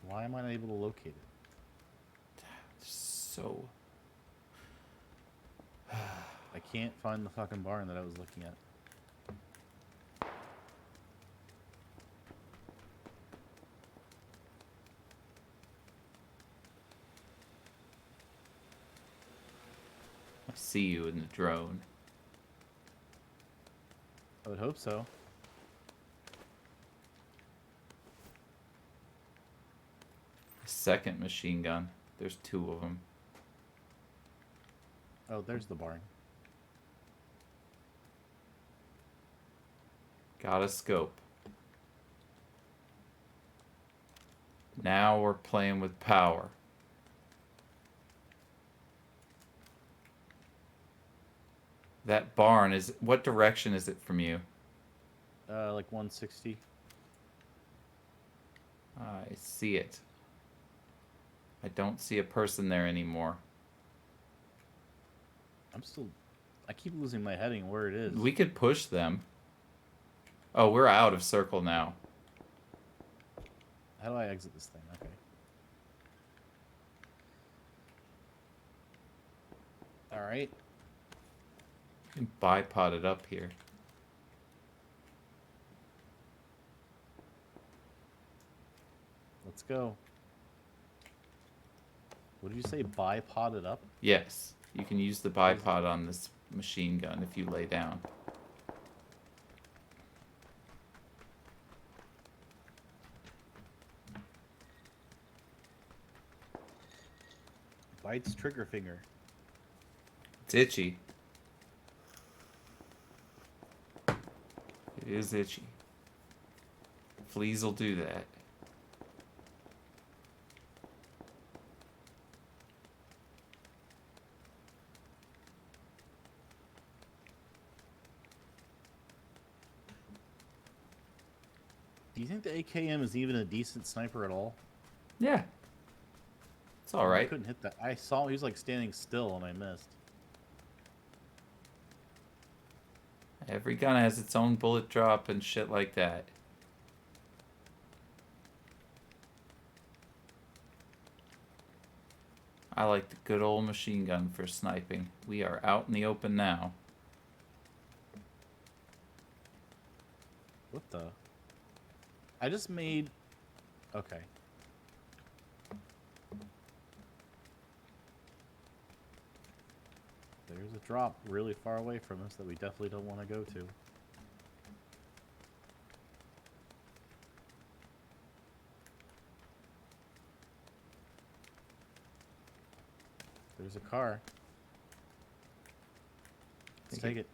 Why am I not able to locate it? So... I can't find the fucking barn that I was looking at. I see you in the drone. I would hope so. Second machine gun. There's 2 of them. Oh, there's the barn. Got a scope. Now we're playing with power. That barn is... What direction is it from you? Like 160. I see it. I don't see a person there anymore. I keep losing my heading where it is. We could push them. Oh, we're out of circle now. How do I exit this thing? Okay. Alright. You can bipod it up here. Let's go. What did you say? Bipod it up? Yes. You can use the bipod on this machine gun if you lay down. Bites trigger finger. It's itchy. It is itchy. Fleas will do that. Do you think the AKM is even a decent sniper at all? Yeah. It's I alright. couldn't hit that. I saw he was like standing still and I missed. Every gun has its own bullet drop and shit like that. I like the good old machine gun for sniping. We are out in the open now. What the? I just made... Okay. There's a drop really far away from us that we definitely don't want to go to. There's a car. Let's take it.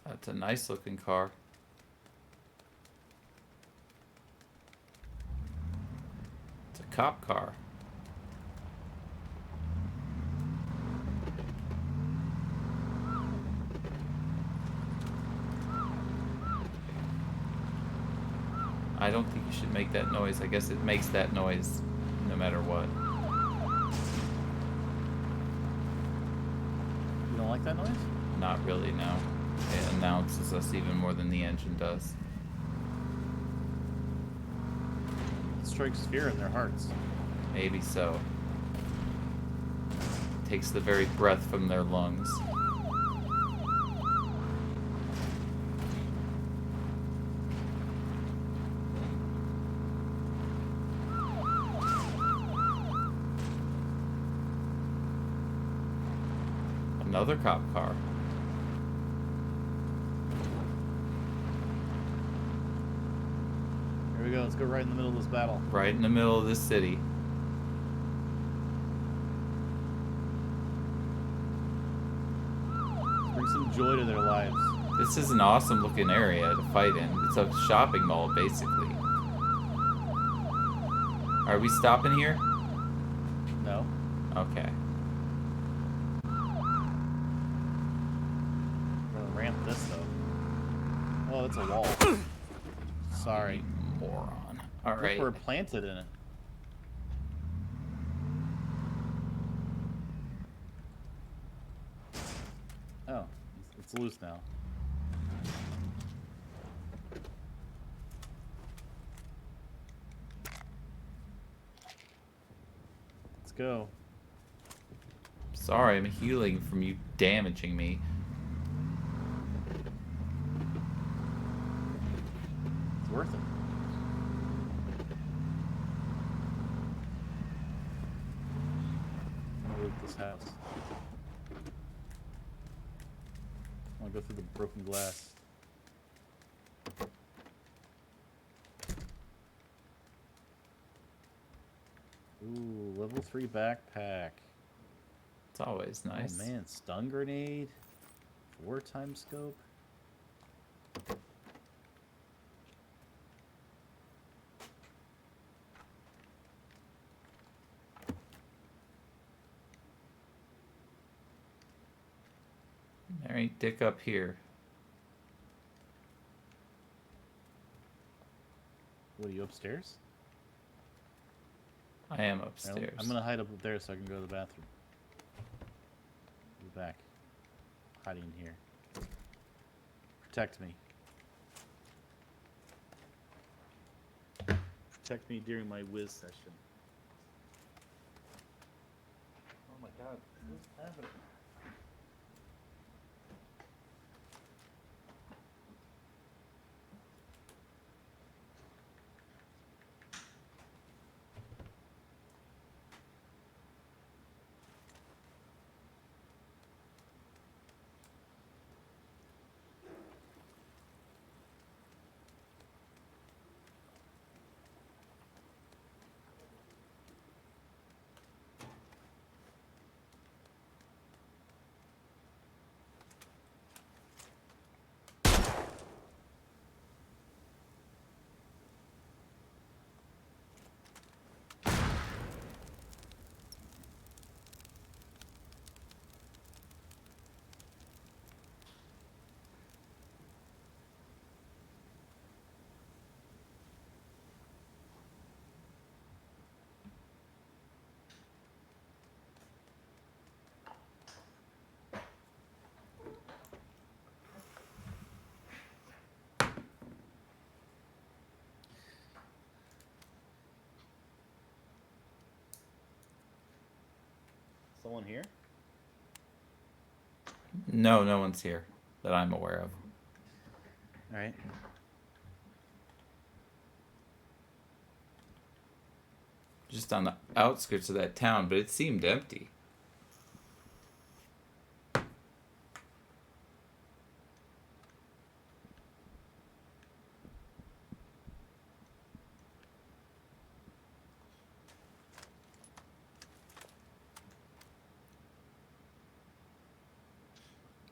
That's a nice looking car. It's a cop car. I don't think you should make that noise. I guess it makes that noise no matter what. You don't like that noise? Not really, no. It announces us even more than the engine does. It strikes fear in their hearts. Maybe so. Takes the very breath from their lungs. Another cop car. Here we go. Let's go right in the middle of this battle. Right in the middle of this city. Let's bring some joy to their lives. This is an awesome looking area to fight in. It's a shopping mall, basically. Are we stopping here? No. Okay. it's a wall. Sorry. Moron. All Look, right. we're planted in it. Oh, it's loose now. Let's go. Sorry, I'm healing from you damaging me. It's worth it. I'm gonna loot this house. I'll go through the broken glass. Ooh, level 3 backpack. It's always nice. Oh man, stun grenade. 4x scope. There ain't dick up here. What, are you upstairs? I am upstairs. I'm gonna hide up there so I can go to the bathroom. Be back. Hiding in here. Protect me. Protect me during my whiz session. Oh my god, what's happening? Someone here? No, no one's here that I'm aware of. Alright. Just on the outskirts of that town, but it seemed empty.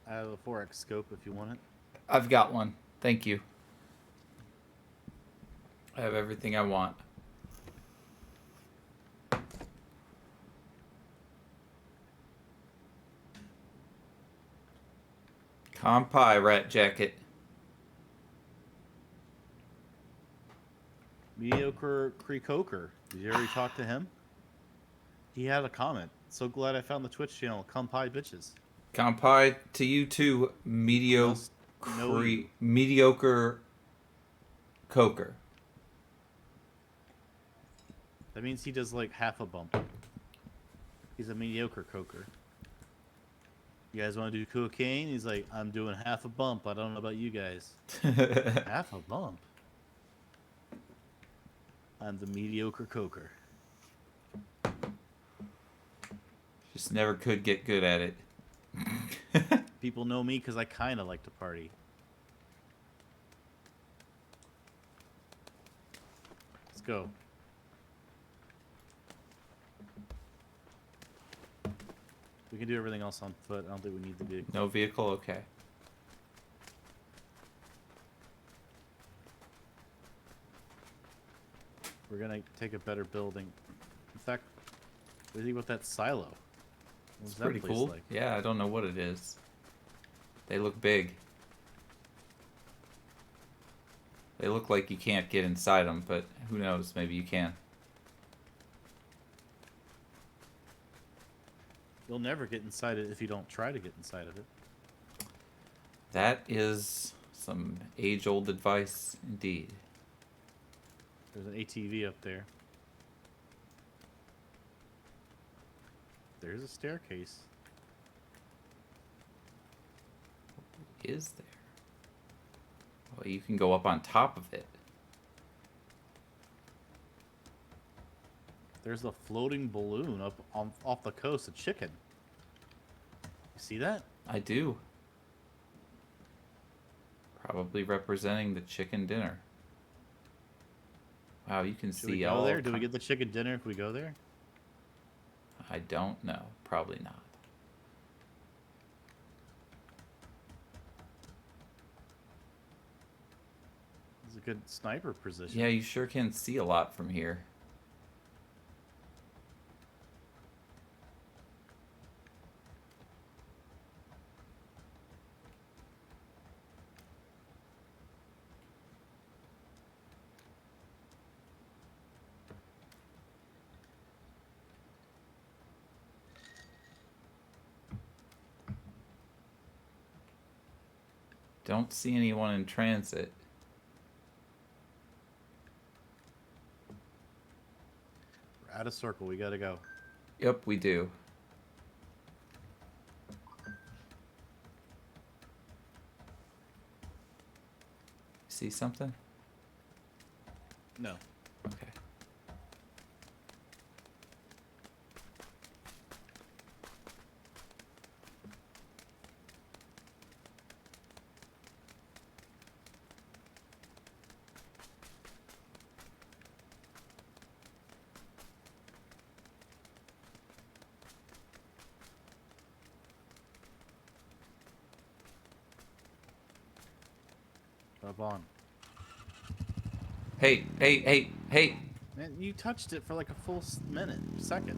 I have a 4x scope if you want it. I've got one. Thank you. I have everything I want. Compi rat jacket. Mediocre Creekoker. Did you already talk to him? He had a comment. So glad I found the Twitch channel. Come pie bitches. Compi to you too, mediocre coker. That means he does like half a bump. He's a mediocre coker. You guys want to do cocaine? He's like, I'm doing half a bump. I don't know about you guys. Half a bump? I'm the mediocre coker. Just never could get good at it. People know me because I kind of like to party. Let's go. We can do everything else on foot. I don't think we need the vehicle. No vehicle? Okay. We're gonna take a better building. In fact, what do you think about that silo? It's pretty cool. Like? Yeah, I don't know what it is. They look big. They look like you can't get inside them, but who knows? Maybe you can. You'll never get inside it if you don't try to get inside of it. That is some age-old advice indeed. There's an ATV up there. There's a staircase. Is there? Well, you can go up on top of it. There's a floating balloon up off the coast, a chicken. You see that? I do. Probably representing the chicken dinner. Wow, you can Should see we go all there? Do we get the chicken dinner if we go there? I don't know. Probably not. It's a good sniper position. Yeah, you sure can see a lot from here. Don't see anyone in transit. We're out of circle. We gotta go. Yep, we do. See something? No. Okay. Up on. Hey, hey, hey, hey! Man, you touched it for like a full second.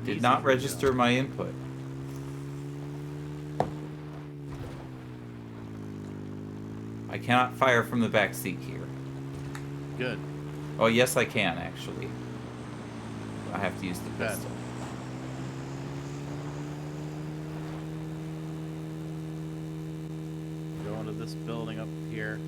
Did not register my input. I cannot fire from the back seat here. Good. Oh, yes, I can, actually. I have to use the Bad. pistol. Go into this building up here.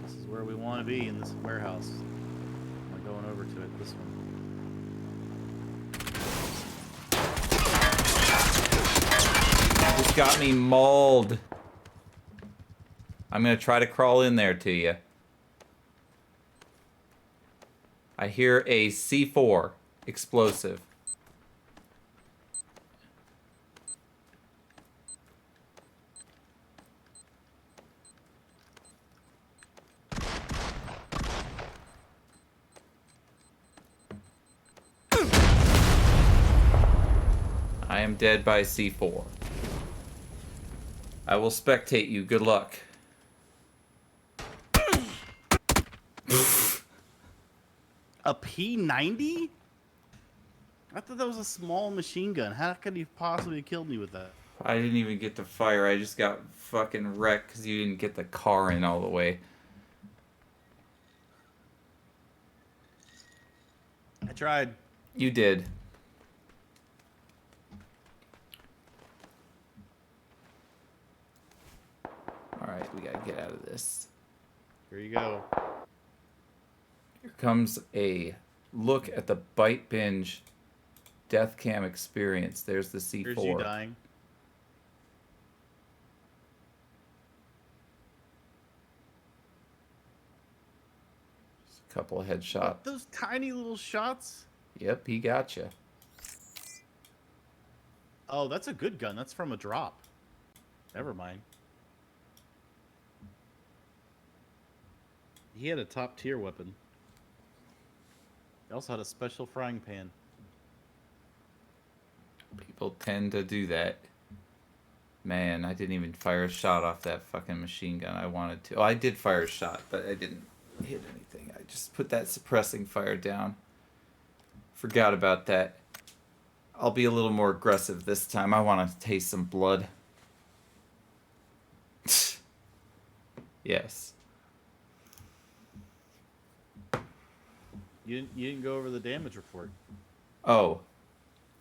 This is where we want to be, in this warehouse. We're going over to it, this one. Just got me mauled. I'm gonna try to crawl in there to you. I hear a C4 explosive. I am dead by C4. I will spectate you. Good luck. A P90? I thought that was a small machine gun. How could he possibly have killed me with that? I didn't even get to fire. I just got fucking wrecked because you didn't get the car in all the way. I tried. You did. Alright, we gotta get out of this. Here you go. Here comes a look at the BYTEBINGE death cam experience. There's the C4. Here's you dying. Just a couple of headshots. What, those tiny little shots? Yep, he got you. Oh, that's a good gun. That's from a drop. Never mind. He had a top tier weapon. He also had a special frying pan. People tend to do that. Man, I didn't even fire a shot off that fucking machine gun. I wanted to. Oh, I did fire a shot, but I didn't hit anything. I just put that suppressing fire down. Forgot about that. I'll be a little more aggressive this time. I want to taste some blood. Yes. You didn't go over the damage report. Oh.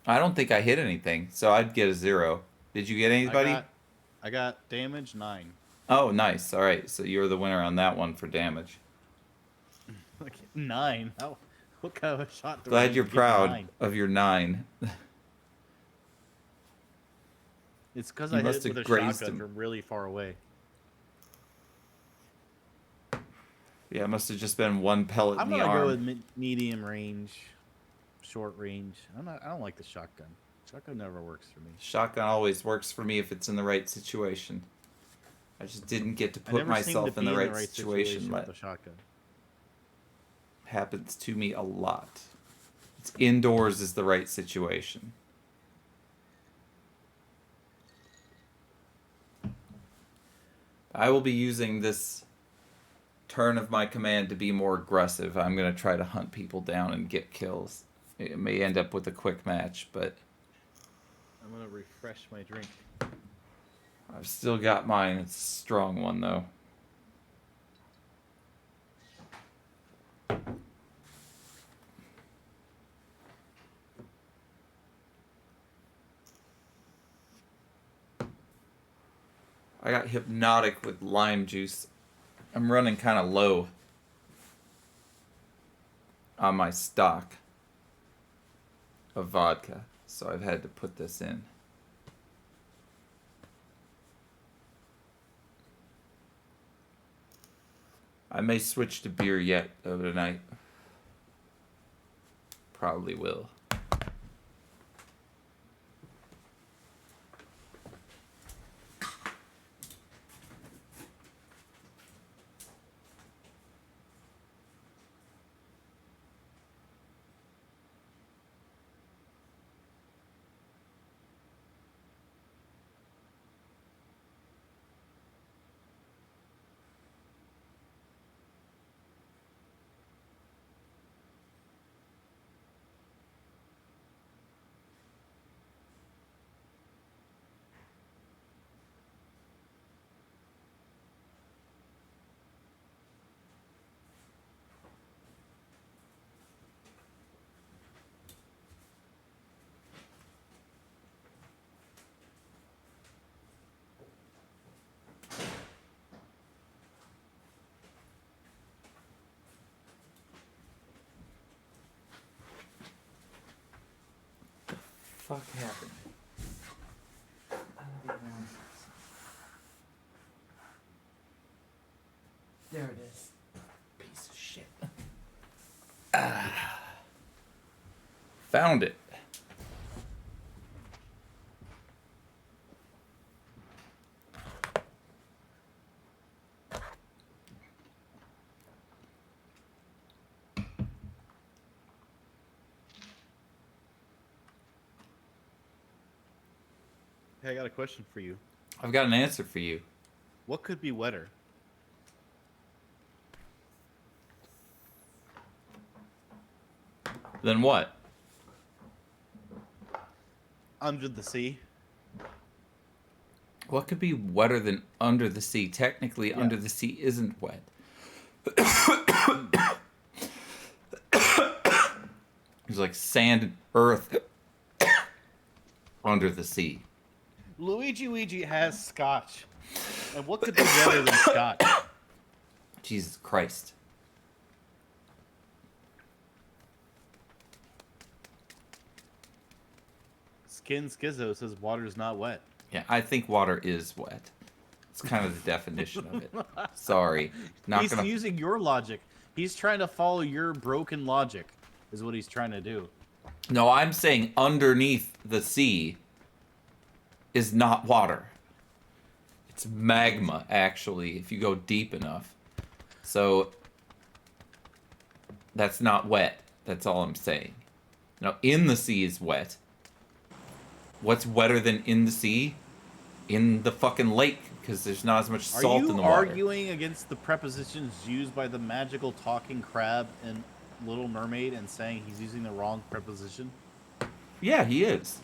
I don't think I hit anything, so I'd get a 0. Did you get anybody? I got damage 9. Oh, nice. All right, so you're the winner on that one for damage. Like 9? How? What kind of a shot? Glad you're proud of your 9. It's because I hit it with a shotgun from really far away. Yeah, it must have just been one pellet in the arm. I'm gonna go with medium range, short range. I don't like the shotgun. Shotgun never works for me. Shotgun always works for me if it's in the right situation. I just didn't get to put myself in the right situation. With the shotgun. Happens to me a lot. It's indoors is the right situation. I will be using this turn of my command to be more aggressive. I'm going to try to hunt people down and get kills. It may end up with a quick match, but... I'm going to refresh my drink. I've still got mine. It's a strong one, though. I got hypnotic with lime juice. I'm running kind of low on my stock of vodka, so I've had to put this in. I may switch to beer yet, though, tonight. Probably will. Fuck happened? There it is. Piece of shit. Found it. Hey, I got a question for you. I've got an answer for you. What could be wetter? Then what? Under the sea. What could be wetter than under the sea? Technically, Yeah. Under the sea isn't wet. There's like sand and earth under the sea. Luigi has scotch. And what could be wetter than scotch? Jesus Christ. Skin Skizzo says water's not wet. Yeah, I think water is wet. It's kind of the definition of it. Sorry. He's using your logic. He's trying to follow your broken logic, is what he's trying to do. No, I'm saying underneath the sea is not water. It's magma, actually, if you go deep enough. So, that's not wet. That's all I'm saying. Now, in the sea is wet. What's wetter than in the sea? In the fucking lake, because there's not as much salt in the water. Are you arguing against the prepositions used by the magical talking crab in Little Mermaid and saying he's using the wrong preposition? Yeah, he is.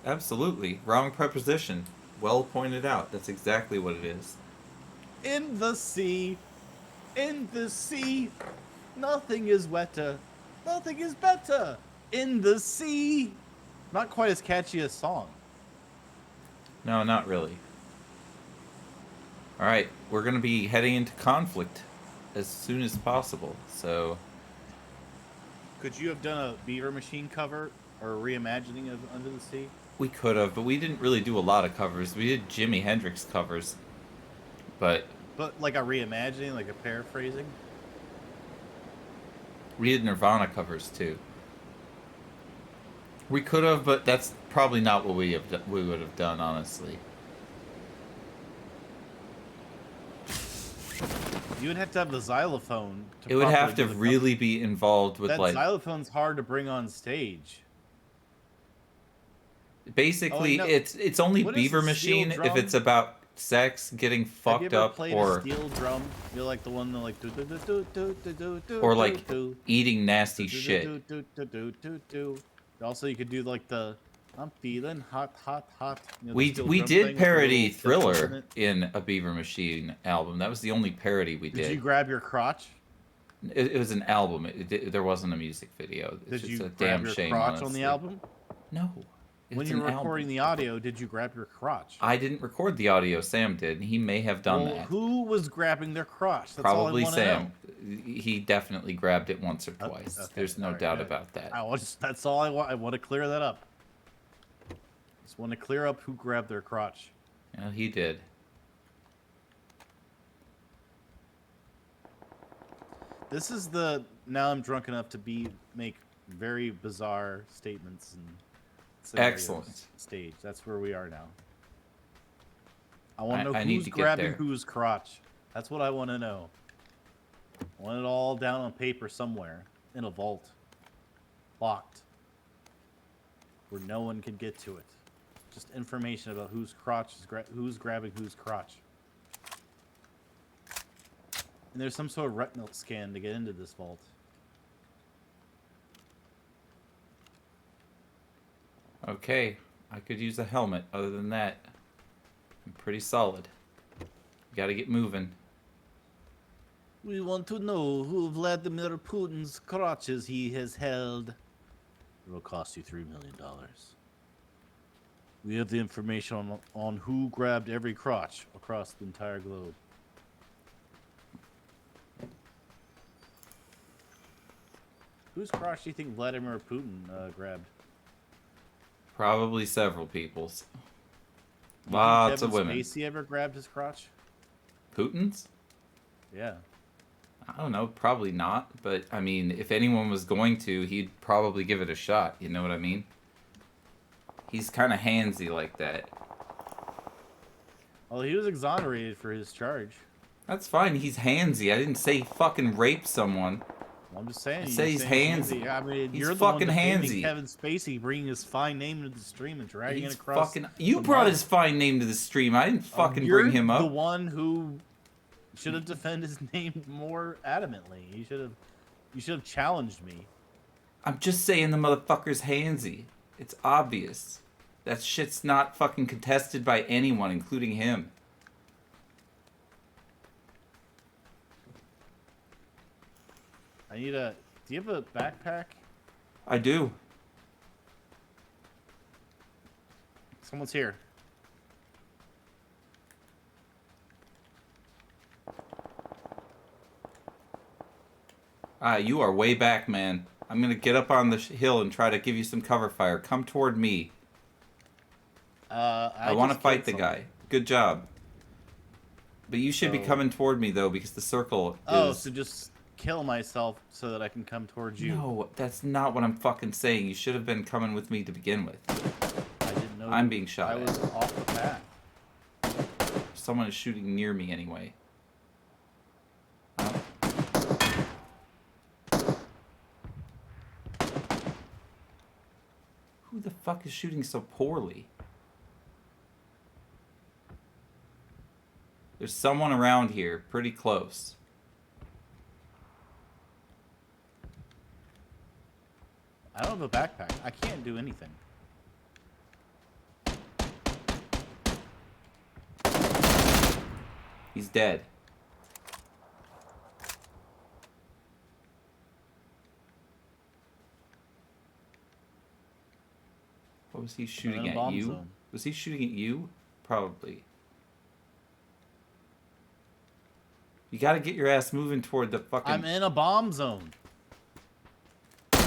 Absolutely. Wrong preposition. Well pointed out. That's exactly what it is. In the sea, in the sea, nothing is wetter, nothing is better. In the sea. Not quite as catchy a song. No, not really. Alright, we're going to be heading into conflict as soon as possible, so... Could you have done a Beaver Machine cover or a reimagining of Under the Sea? We could have, but we didn't really do a lot of covers. We did Jimi Hendrix covers. But like a reimagining, like a paraphrasing? we did Nirvana covers too. We could have, but that's probably not what we would have done, honestly. You would have to have the xylophone. It would have to really be involved with, that like... xylophone's hard to bring on stage. Basically, it's only Beaver Machine if it's about sex, getting fucked up, or... a steel drum? You're like the one that like... Or like eating nasty shit. Also, you could do like the... I'm feeling hot, hot, hot. You know, we did parody Thriller in a Beaver Machine album. That was the only parody we did. Did you grab your crotch? It was an album. There wasn't a music video. It's did just you a grab damn your shame, crotch honestly. on the album? No. When you were recording the audio, did you grab your crotch? I didn't record the audio. Sam did. He may have done that. Who was grabbing their crotch? That's Probably all I Sam. know. He definitely grabbed it once or twice. Okay. There's no doubt about that. That's all I want. I want to clear that up. Just want to clear up who grabbed their crotch. Yeah, he did. This is the... Now I'm drunk enough to make very bizarre statements and excellent stage. That's where we are now. I want to know who's grabbing whose crotch. That's what I want to know. I want it all down on paper somewhere in a vault, locked, where no one can get to it. Just information about whose crotch is who's grabbing whose crotch. And there's some sort of retinal scan to get into this vault. Okay, I could use a helmet. Other than that, I'm pretty solid. Gotta get moving. We want to know who Vladimir Putin's crotches he has held. It will cost you $3 million. We have the information on who grabbed every crotch across the entire globe. Whose crotch do you think Vladimir Putin grabbed? Probably several people's. Lots of women. Kevin Spacey ever grabbed his crotch? Putin's? Yeah. I don't know. Probably not. But, I mean, if anyone was going to, he'd probably give it a shot. You know what I mean? He's kind of handsy like that. Well, he was exonerated for his charge. That's fine. He's handsy. I didn't say he fucking raped someone. I'm just saying. I say he's handsy. I mean, he's you're fucking the one handsy. Kevin Spacey bringing his fine name into the stream and dragging he's it across. You brought his fine name to the stream. I didn't fucking bring him up. You're the one who should have defended his name more adamantly. You should have challenged me. I'm just saying the motherfucker's handsy. It's obvious. That shit's not fucking contested by anyone, including him. I need a... Do you have a backpack? I do. Someone's here. You are way back, man. I'm gonna get up on the hill and try to give you some cover fire. Come toward me. I want to fight the guy. Good job. But you should be coming toward me, though, because the circle is... Oh, so just kill myself so that I can come towards you. No, that's not what I'm fucking saying. You should have been coming with me to begin with. I didn't know I'm being shot at. I was off the path. Someone is shooting near me anyway. Who the fuck is shooting so poorly? There's someone around here, pretty close. I don't have a backpack. I can't do anything. He's dead. What was he shooting at you? Zone. Was he shooting at you? Probably. You gotta get your ass moving toward the fucking... I'm in a bomb zone. You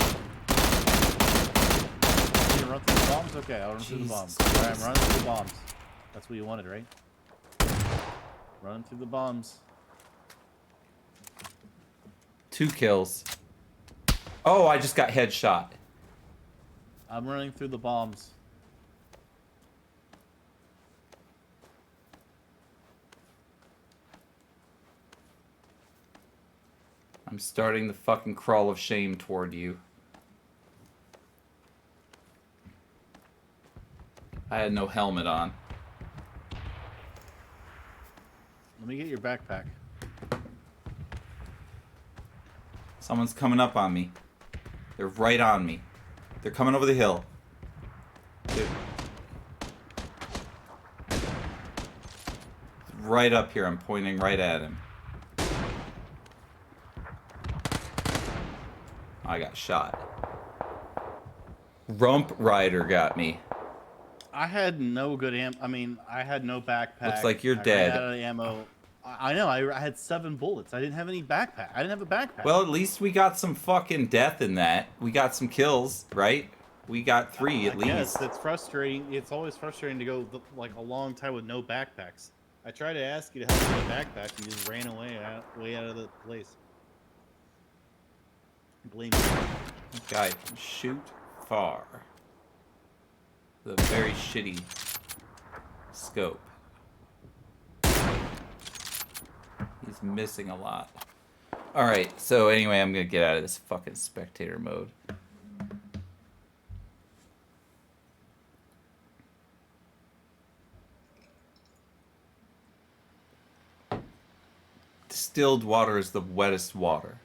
run through the bombs? Okay, I'll run through the bombs. Alright, I'm running through the bombs. That's what you wanted, right? Running through the bombs. 2 kills. Oh, I just got headshot. I'm running through the bombs. I'm starting the fucking crawl of shame toward you. I had no helmet on. Let me get your backpack. Someone's coming up on me. They're right on me. They're coming over the hill. They're right up here. I'm pointing right at him. I got shot. Rump Rider got me. I had no good I mean, I had no backpack. Looks like you're I dead. ran out of ammo. I know. I had 7 bullets. I didn't have any backpack. I didn't have a backpack. Well, at least we got some fucking death in that. We got some kills, right? We got 3 at least. Yes, it's frustrating. It's always frustrating to go like a long time with no backpacks. I tried to ask you to help me get a backpack, and you just ran away way out of the place. Blame me. This guy can shoot far. The very shitty scope. He's missing a lot. Alright, so anyway, I'm gonna get out of this fucking spectator mode. Distilled water is the wettest water.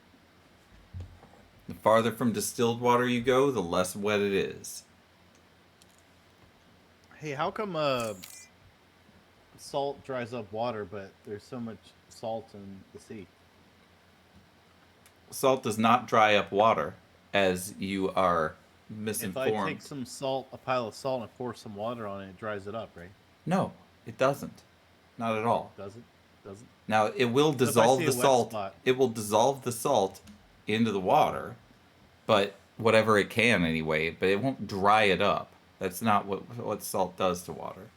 The farther from distilled water you go, the less wet it is. Hey, how come salt dries up water, but there's so much salt in the sea? Salt does not dry up water, as you are misinformed. If I take some salt, a pile of salt, and pour some water on it, it dries it up, right? No, it doesn't. Not at all. Does it? Doesn't? Now, it will dissolve the salt. It will dissolve the salt into the water, but whatever it can anyway, but it won't dry it up. That's not what salt does to water.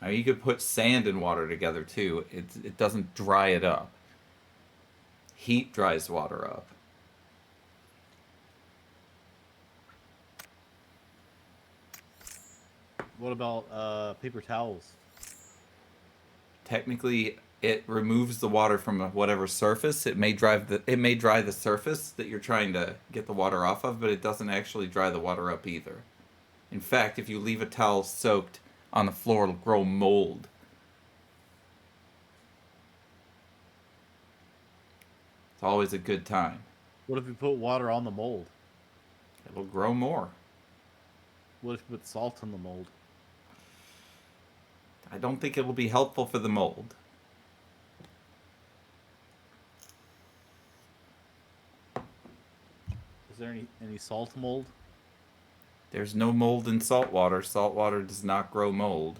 Now, you could put sand and water together too. It doesn't dry it up. Heat dries water up. What about paper towels? Technically, it removes the water from whatever surface. It may dry the surface that you're trying to get the water off of, but it doesn't actually dry the water up either. In fact, if you leave a towel soaked on the floor, it'll grow mold. It's always a good time. What if you put water on the mold? It'll grow more. What if you put salt on the mold? I don't think it will be helpful for the mold. Is there any salt mold? There's no mold in salt water. Salt water does not grow mold.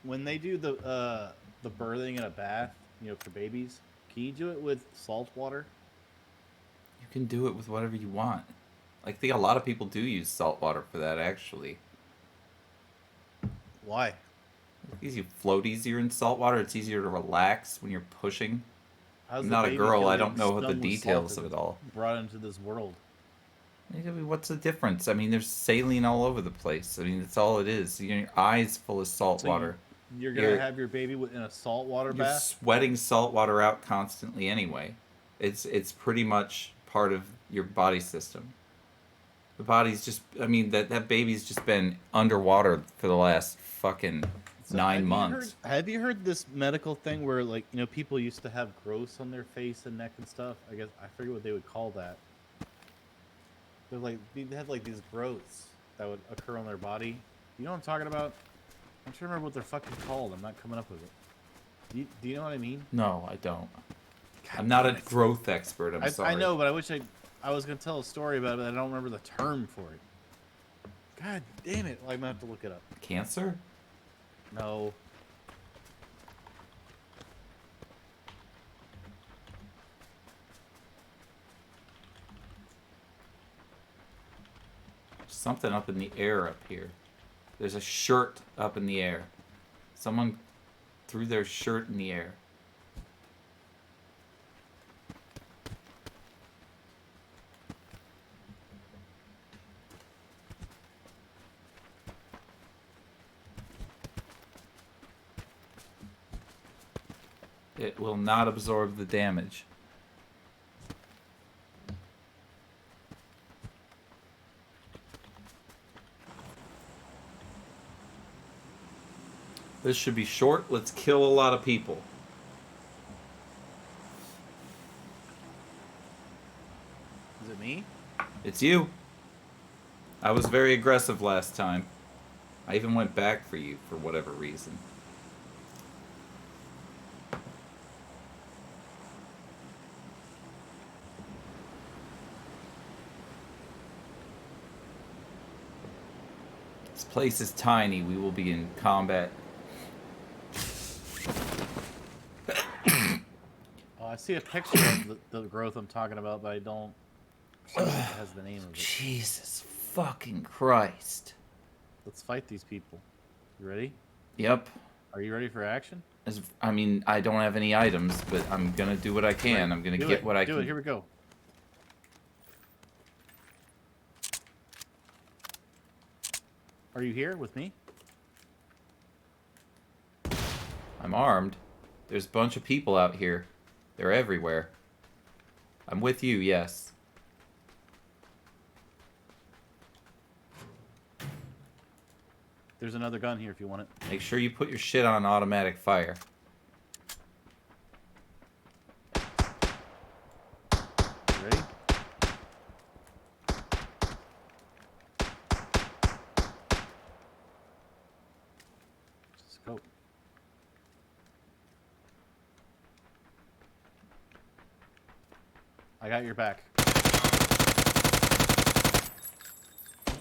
When they do the birthing in a bath, you know, for babies, can you do it with salt water? You can do it with whatever you want. I think a lot of people do use salt water for that, actually. Why? Because you float easier in salt water. It's easier to relax when you're pushing. How's I'm the not a baby girl. gonna I get don't know the stung with details salt of it all. Brought into this world. What's the difference? I mean, there's saline all over the place. I mean, that's all it is. Your eyes full of salt water. You're gonna have your baby in a saltwater You're bath? sweating salt water out constantly anyway. It's pretty much part of your body system. The body's just, I mean, that baby's just been underwater for the last fucking 9 months. Have you heard this medical thing where, like, you know, people used to have growths on their face and neck and stuff? I guess I forget what they would call that. They're like they had like these growths that would occur on their body. You know what I'm talking about? I'm trying to remember what they're fucking called. I'm not coming up with it. Do you know what I mean? No, I don't. God, I'm not a growth expert. I'm sorry. I know, but I wish I was gonna tell a story about it, but I don't remember the term for it. God damn it! Well, I'm gonna have to look it up. Cancer? No. Something up in the air up here. There's a shirt up in the air. Someone threw their shirt in the air. It will not absorb the damage. This should be short. Let's kill a lot of people. Is it me? It's you. I was very aggressive last time. I even went back for you for whatever reason. This place is tiny. We will be in combat. Oh, I see a picture of the growth I'm talking about, but I don't see if it has the name of it. Jesus fucking Christ. Let's fight these people. You ready? Yep. Are you ready for action? I mean, I don't have any items, but I'm gonna do what I can. Right. I'm gonna get what I can. Do it. Here we go. Are you here with me? I'm armed. There's a bunch of people out here. They're everywhere. I'm with you, yes. There's another gun here if you want it. Make sure you put your shit on automatic fire. You ready? Scope. I got your back. Did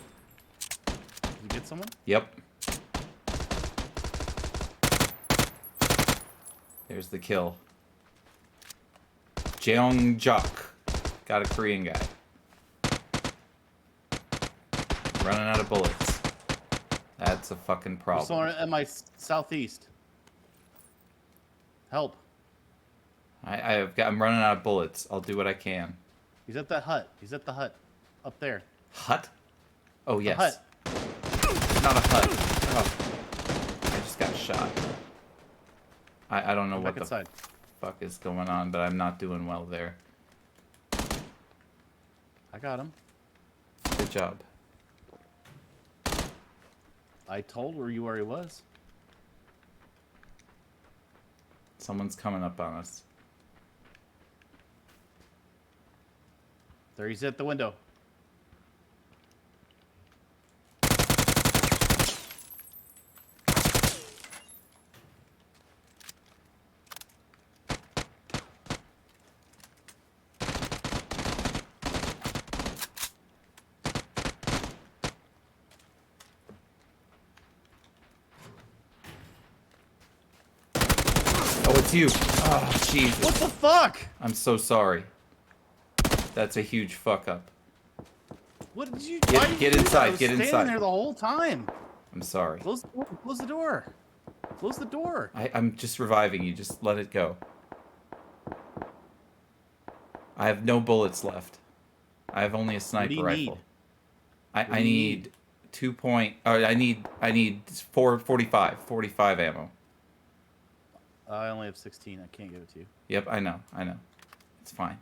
you get someone? Yep. There's the kill. Jeongjuk. Got a Korean guy. Running out of bullets. That's a fucking There's problem. someone at my southeast. Help. I'm running out of bullets. I'll do what I can. He's at that hut. He's at the hut. Up there. Hut? Oh, yes. Hut. It's not a hut. Oh. I just got shot. I don't know what the fuck is going on, but I'm not doing well there. I got him. Good job. I told you where he was. Someone's coming up on us. There he's at the window. Oh, it's you. Oh, Jesus. What the fuck? I'm so sorry. That's a huge fuck up. What did you get inside? I was Get inside. standing there the whole time. I'm sorry. Close the door. Close the door. Close the door. I'm just reviving you. Just let it go. I have no bullets left. I have only a sniper rifle. I need 2 point. I need 45 ammo. I only have 16. I can't give it to you. Yep, I know. It's fine.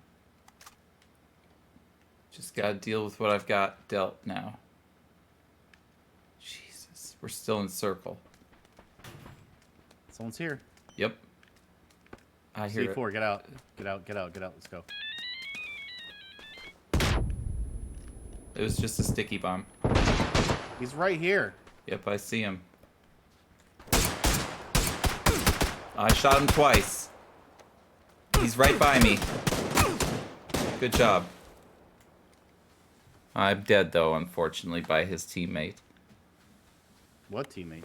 Just gotta deal with what I've got dealt now. Jesus, we're still in circle. Someone's here. Yep. I hear C4, it. get out. Get out, get out, get out. Let's go. It was just a sticky bomb. He's right here. Yep, I see him. I shot him twice. He's right by me. Good job. I'm dead, though, unfortunately, by his teammate. What teammate?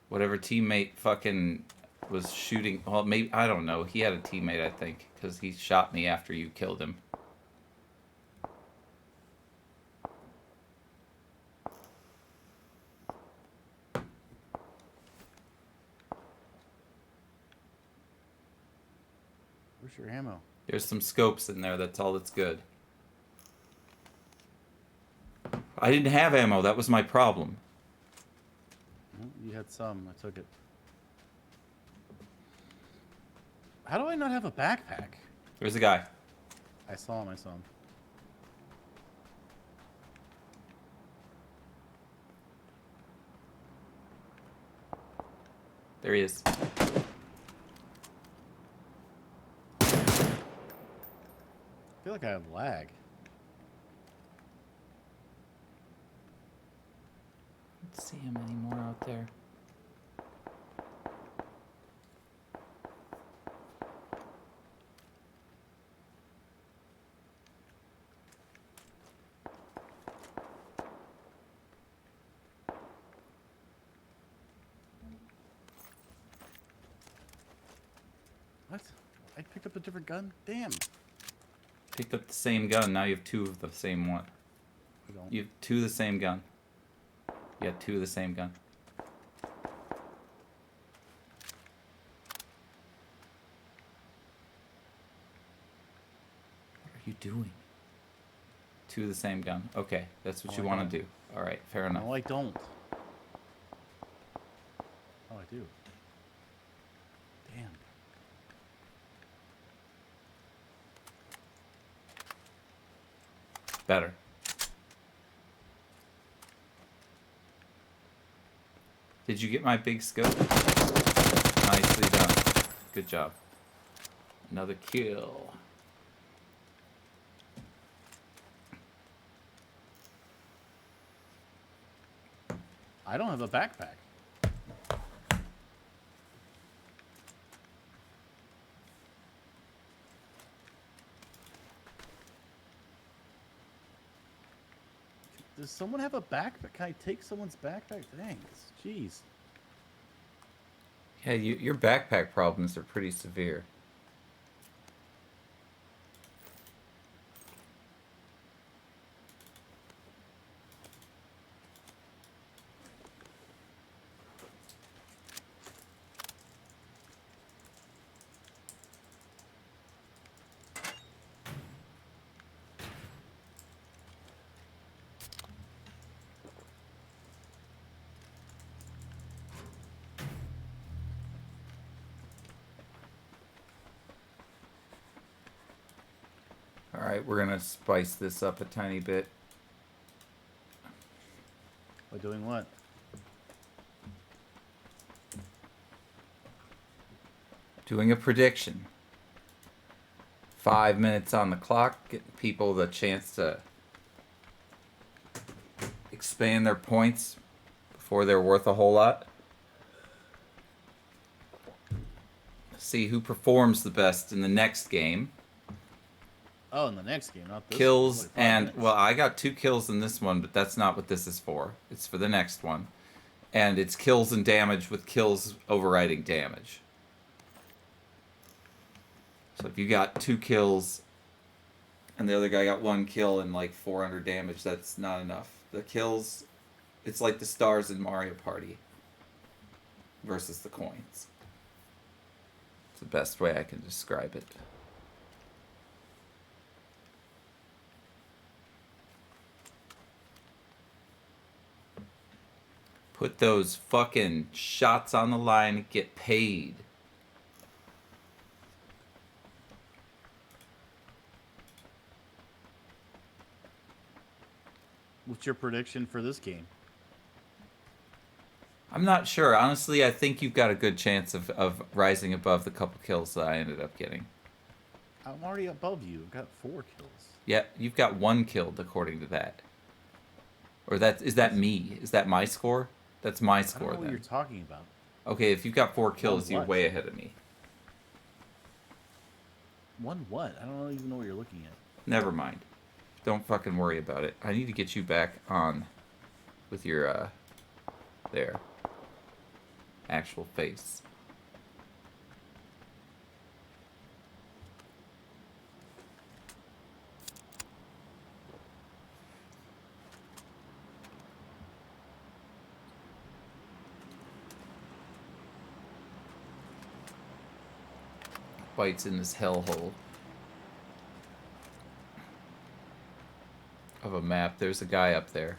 Whatever teammate fucking was shooting... Well, maybe... I don't know. He had a teammate, I think, because he shot me after you killed him. Where's your ammo? There's some scopes in there. That's all that's good. I didn't have ammo. That was my problem. Well, you had some. I took it. How do I not have a backpack? There's a guy. I saw him. I saw him. There he is. I feel like I have lag. Don't see him anymore out there. What? I picked up a different gun? Damn. Picked up the same gun. Now you have two of the same one. I don't. You have two of the same gun. You got two of the same gun. What are you doing? Two of the same gun. Okay, that's what Oh, you I want don't. to do. All right, fair enough. No, I don't. Oh, I do. Damn. Better. Did you get my big scope? Nicely done. Good job. Another kill. I don't have a backpack. Does someone have a backpack? Can I take someone's backpack? Thanks. Jeez. Yeah, your backpack problems are pretty severe. Alright, we're gonna spice this up a tiny bit. By doing what? Doing a prediction. 5 minutes on the clock, getting people the chance to expand their points before they're worth a whole lot. See who performs the best in the next game. Oh, in the next game, not this. Kills Like 5 and minutes. well, I got 2 kills in this one, but that's not what this is for. It's for the next one. And it's kills and damage with kills overriding damage. So if you got 2 kills and the other guy got 1 kill and like 400 damage, that's not enough. The kills, it's like the stars in Mario Party versus the coins. It's the best way I can describe it. Put those fucking shots on the line, get paid. What's your prediction for this game? I'm not sure. Honestly, I think you've got a good chance of rising above the couple kills that I ended up getting. I'm already above you. I've got 4 kills. Yeah, you've got 1 killed according to that. Or is that me? Is that my score? That's my score I don't know what then. you're talking about. Okay, if you've got 4 kills, you're what? way ahead of me. One what? I don't even know what you're looking at. Never mind. Don't fucking worry about it. I need to get you back on with your, there. Actual face. Bites in this hellhole of a map. There's a guy up there.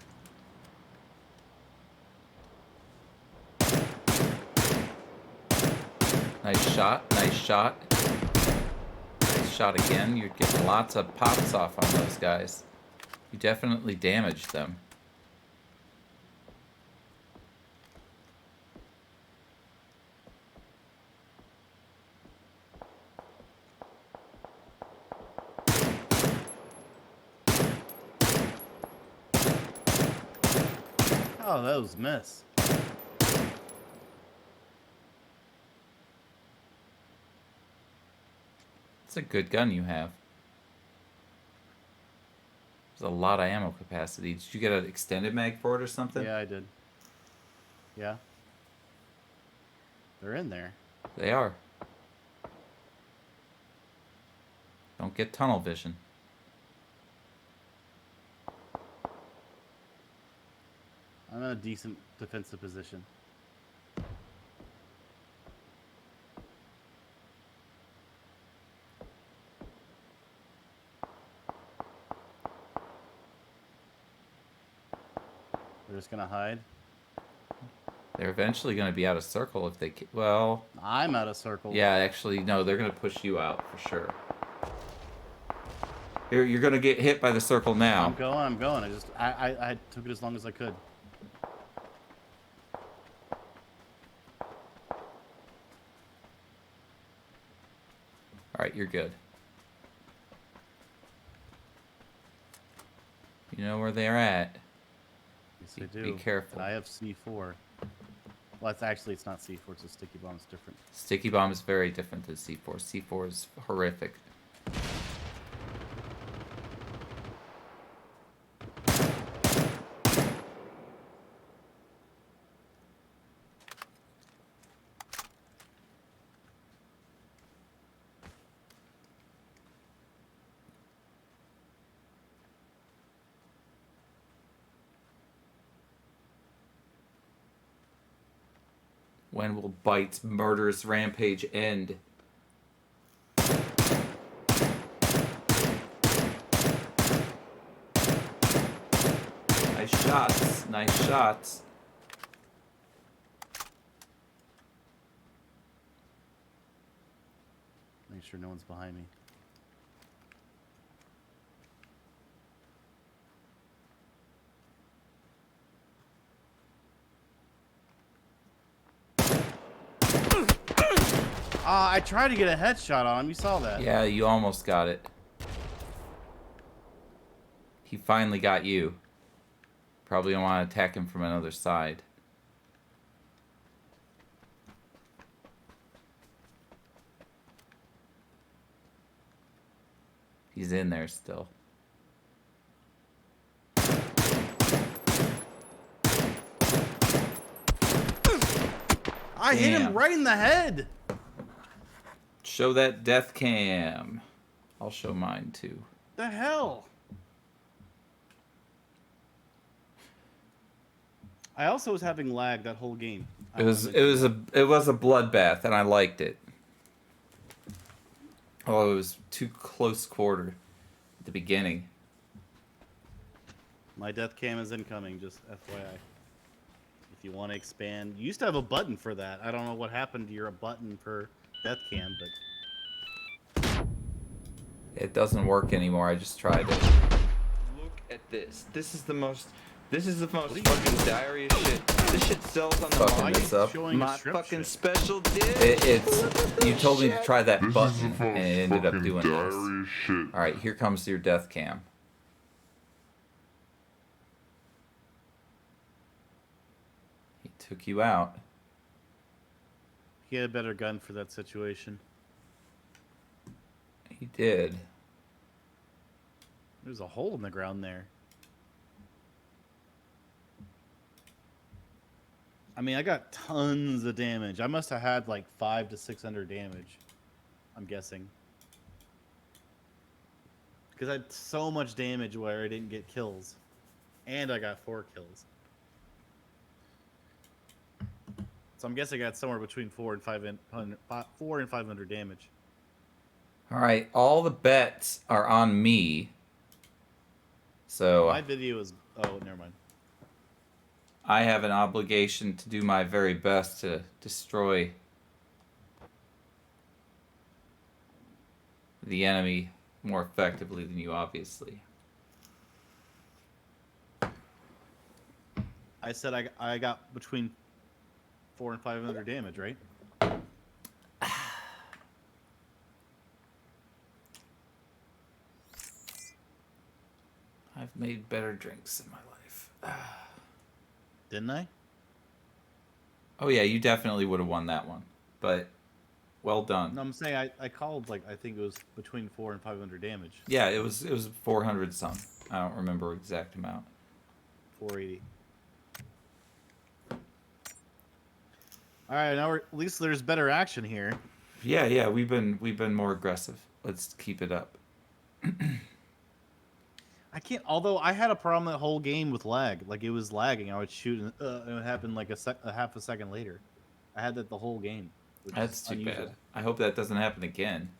Nice shot, nice shot. Nice shot again. You're getting lots of pops off on those guys. You definitely damaged them. Oh, that was a miss. It's a good gun you have. There's a lot of ammo capacity. Did you get an extended mag for it or something? Yeah, I did. Yeah. They're in there. They are. Don't get tunnel vision. I'm in a decent defensive position. They're just gonna hide. They're eventually going to be out of circle if they... Well... I'm out of circle. Yeah, actually, no, they're going to push you out for sure. You're going to get hit by the circle now. I'm going. I took it as long as I could. Alright, you're good. You know where they're at. Yes, I do. Be careful. And I have C4. Well, it's not C4. It's a sticky bomb. It's different. Sticky bomb is very different than C4. C4 is horrific. When will Bite's murderous rampage end? Nice shots. Nice shots. Make sure no one's behind me. I tried to get a headshot on him. You saw that. Yeah, you almost got it. He finally got you. Probably don't want to attack him from another side. He's in there still. I hit him right in the head. Show that death cam. I'll show mine too. The hell? I also was having lag that whole game. It was a bloodbath, and I liked it. Oh, it was too close quarter at the beginning. My death cam is incoming, just FYI. If you want to expand, you used to have a button for that. I don't know what happened to your button for death cam, but it doesn't work anymore. I just tried it. Look at this. This is the most This is the most What are you fucking doing? diarrhea shit. This shit sells on the Why market. are you This up. showing a My strip fucking shit? special dish. What You the told me to shit? try that This is button, the and most it ended up fucking doing this. diarrhea shit. All right, here comes your death cam. He took you out. He had a better gun for that situation. He did. There's a hole in the ground there. I mean, I got tons of damage. I must have had like 500 to 600 damage. I'm guessing. Because I had so much damage where I didn't get kills. And I got 4 kills. So I'm guessing I got somewhere between 4 and 500 damage. All right, all the bets are on me. So My video is... Oh, never mind. I have an obligation to do my very best to destroy the enemy more effectively than you, obviously. I said I got between 400 and 500 damage, right? I've made better drinks in my life. Didn't I? Oh yeah, you definitely would have won that one. But well done. No, I'm saying I called like I think it was between 400 and 500 damage. Yeah, it was 400 some. I don't remember exact amount. 480. All right, now at least there's better action here. Yeah, we've been more aggressive. Let's keep it up. I can't. Although I had a problem that whole game with lag. Like it was lagging. I would shoot and it would happen like a half a second later. I had that the whole game. Which That's is too unusual. bad. I hope that doesn't happen again.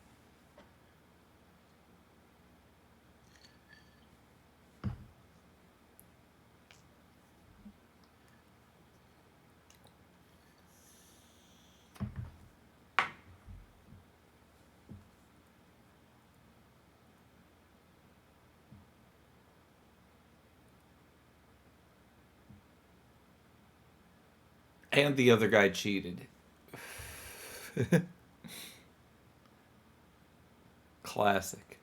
And the other guy cheated. Classic.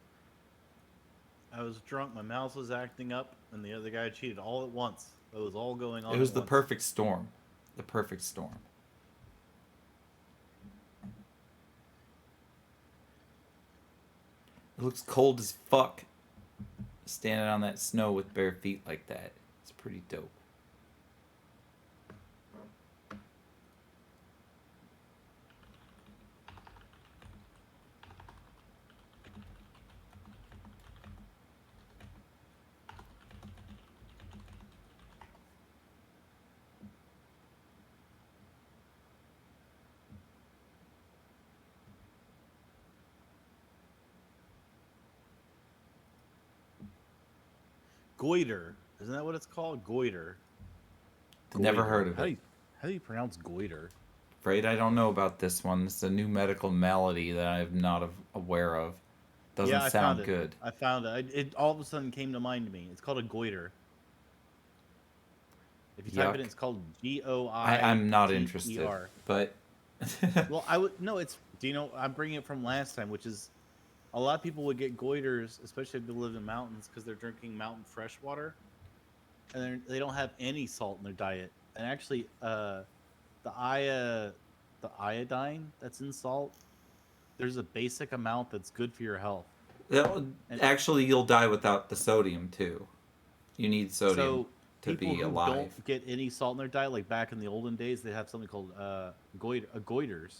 I was drunk. My mouth was acting up, and the other guy cheated all at once. It was all going on. It was at the once. perfect storm. The perfect storm. It looks cold as fuck. Standing on that snow with bare feet like that. It's pretty dope. Goiter. Isn't that what it's called? Goiter. Never Goiter. heard of How it. do you pronounce goiter? Afraid I don't know about this one. It's a new medical malady that I'm not aware of. Doesn't Yeah, I sound found it. good. I found it. It all of a sudden came to mind to me. It's called a goiter. If you type it in, Yuck. it's called Goiter. I'm not interested. But Well, I would no. It's do you know? I'm bringing it from last time, which is a lot of people would get goiters, especially if they live in mountains, because they're drinking mountain fresh water, and they don't have any salt in their diet. And actually, the iodine that's in salt, there's a basic amount that's good for your health. And actually, you'll die without the sodium too. You need sodium so to people be who alive. don't get any salt in their diet, like back in the olden days, they have something called goiters,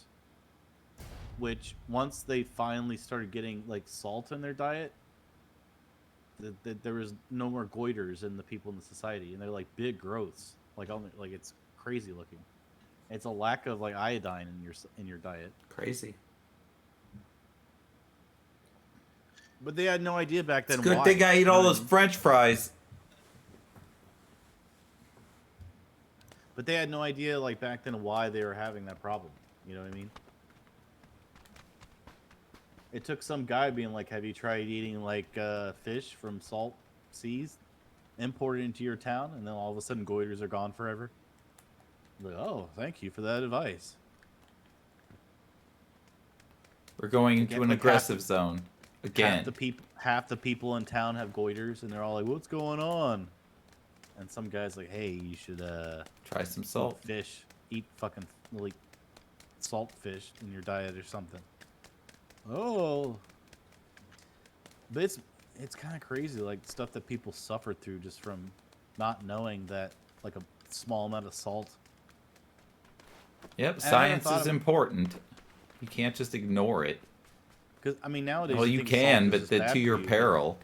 which once they finally started getting like salt in their diet, there was no more goiters in the people in the society, and they're like big growths, like it's crazy looking. It's a lack of like iodine in your diet. Crazy. But they had no idea back then. It's good why. thing I eat all those French fries. But they had no idea like back then why they were having that problem. You know what I mean? It took some guy being like, "Have you tried eating like fish from salt seas?" imported into your town, and then all of a sudden goiters are gone forever. Like, oh, thank you for that advice. We're going into an aggressive zone again. Half the people in town have goiters, and they're all like, "What's going on?" And some guy's like, "Hey, you should try some salt fish, eat fucking like salt fish in your diet or something." Oh, but it's kind of crazy, like stuff that people suffer through just from not knowing that like a small amount of salt. Yep, science is important. You can't just ignore it. Because I mean, nowadays, well, you can, but to your peril.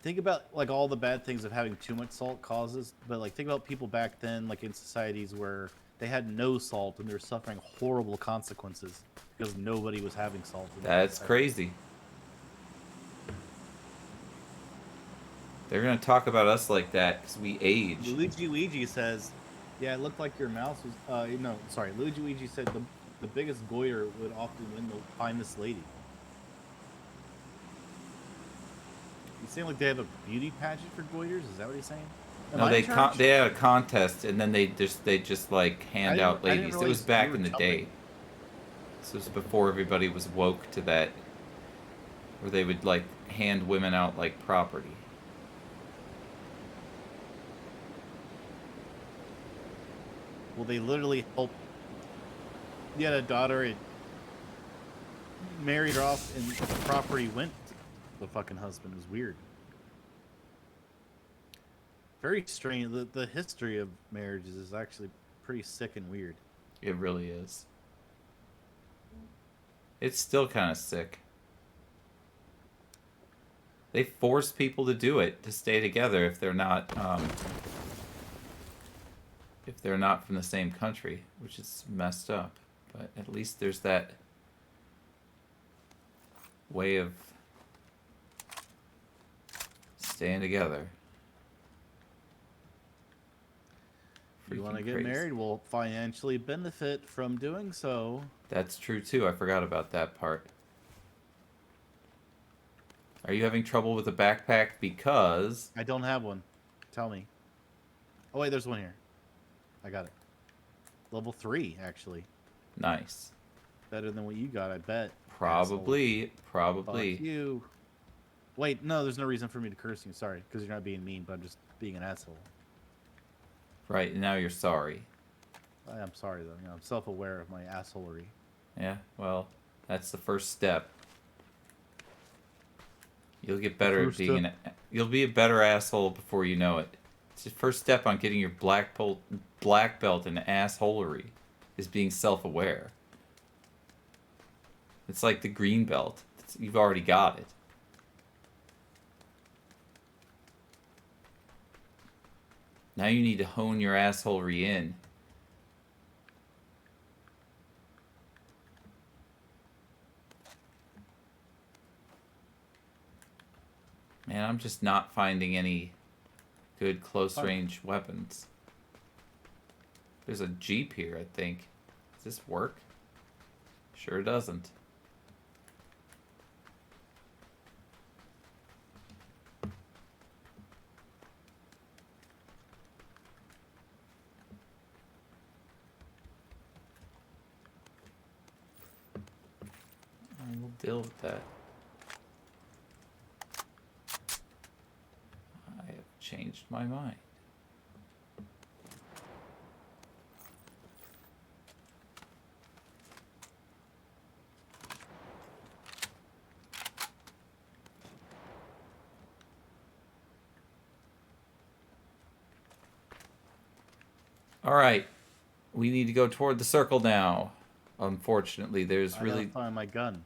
Think about like all the bad things of having too much salt causes, but like think about people back then, like in societies where they had no salt and they were suffering horrible consequences because nobody was having salt. That's crazy. They're gonna talk about us like that because we age. Luigi says, "Yeah, it looked like your mouse was." No, sorry. Luigi said the biggest goiter would often win the finest lady. You seem like they have a beauty pageant for goiters. Is that what he's saying? No, they had a contest, and then they just like hand out ladies. It was back in the day. This was before everybody was woke to that, where they would like hand women out like property. Well, they literally helped. You had a daughter, and married her off, and the property went to the fucking husband. It was weird. Very strange. The history of marriages is actually pretty sick and weird. It really is. It's still kind of sick. They force people to do it, to stay together if they're not from the same country, which is messed up. But at least there's that way of staying together. If you want to get married, we'll financially benefit from doing so. That's true too. I forgot about that part. Are you having trouble with a backpack because... I don't have one. Tell me. Oh wait, there's one here. I got it. Level 3, actually. Nice. Better than what you got, I bet. Probably. Fuck you. Wait, no, there's no reason for me to curse you. Sorry, because you're not being mean, but I'm just being an asshole. Right, now you're sorry. I am sorry, though. You know, I'm self-aware of my assholery. Yeah, well, that's the first step. You'll get better at being you'll be a better asshole before you know it. It's the first step on getting your black belt in assholery is being self-aware. It's like the green belt. You've already got it. Now you need to hone your assholery in. Man, I'm just not finding any good close-range weapons. There's a Jeep here, I think. Does this work? Sure doesn't. We'll deal with that. I have changed my mind. All right, we need to go toward the circle now. Unfortunately, there's really find my gun.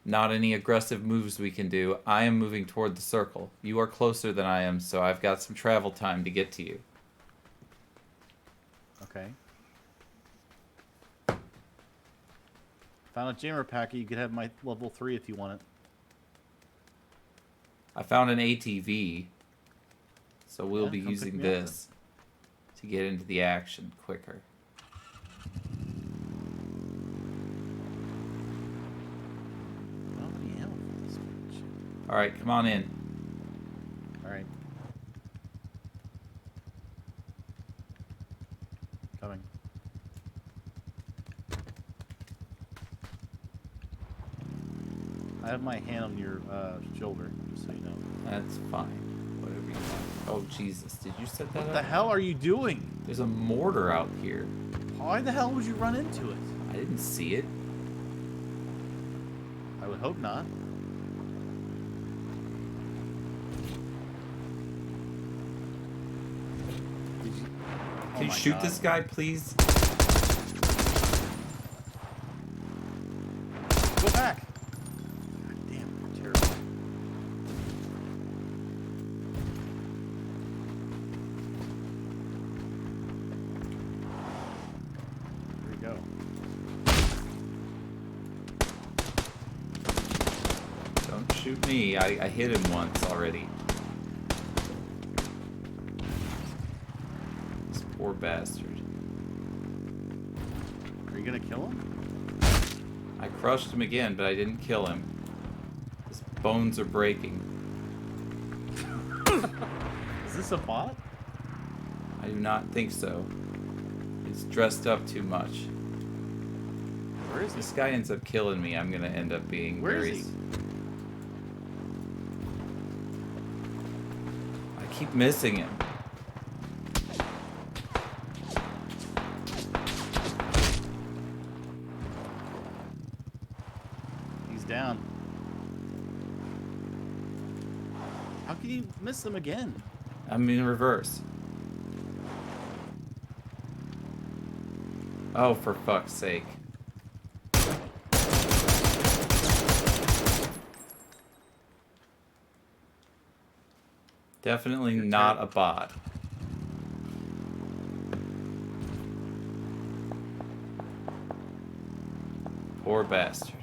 Not any aggressive moves we can do. I am moving toward the circle. You are closer than I am, so I've got some travel time to get to you. Okay. Found a jammer packet. You could have my level 3 if you want it. I found an ATV, so we'll be using this to get into the action quicker. All right, come on in. All right. Coming. I have my hand on your shoulder, just so you know. That's fine. Whatever you want. Oh, Jesus. Did you set that up? What the hell are you doing? There's a mortar out here. Why the hell would you run into it? I didn't see it. I would hope not. Can you shoot this guy, please? Go back. God damn, you're terrible. There we go. Don't shoot me. I hit him once already. This poor bastard. Are you gonna kill him? I crushed him again, but I didn't kill him. His bones are breaking. Is this a bot? I do not think so. He's dressed up too much. Where is This guy ends up killing me. I'm gonna end up being Where very... is he? I keep missing him. He's down. How can you miss him again? I'm in reverse. Oh, for fuck's sake. Definitely not a bot. Poor bastard.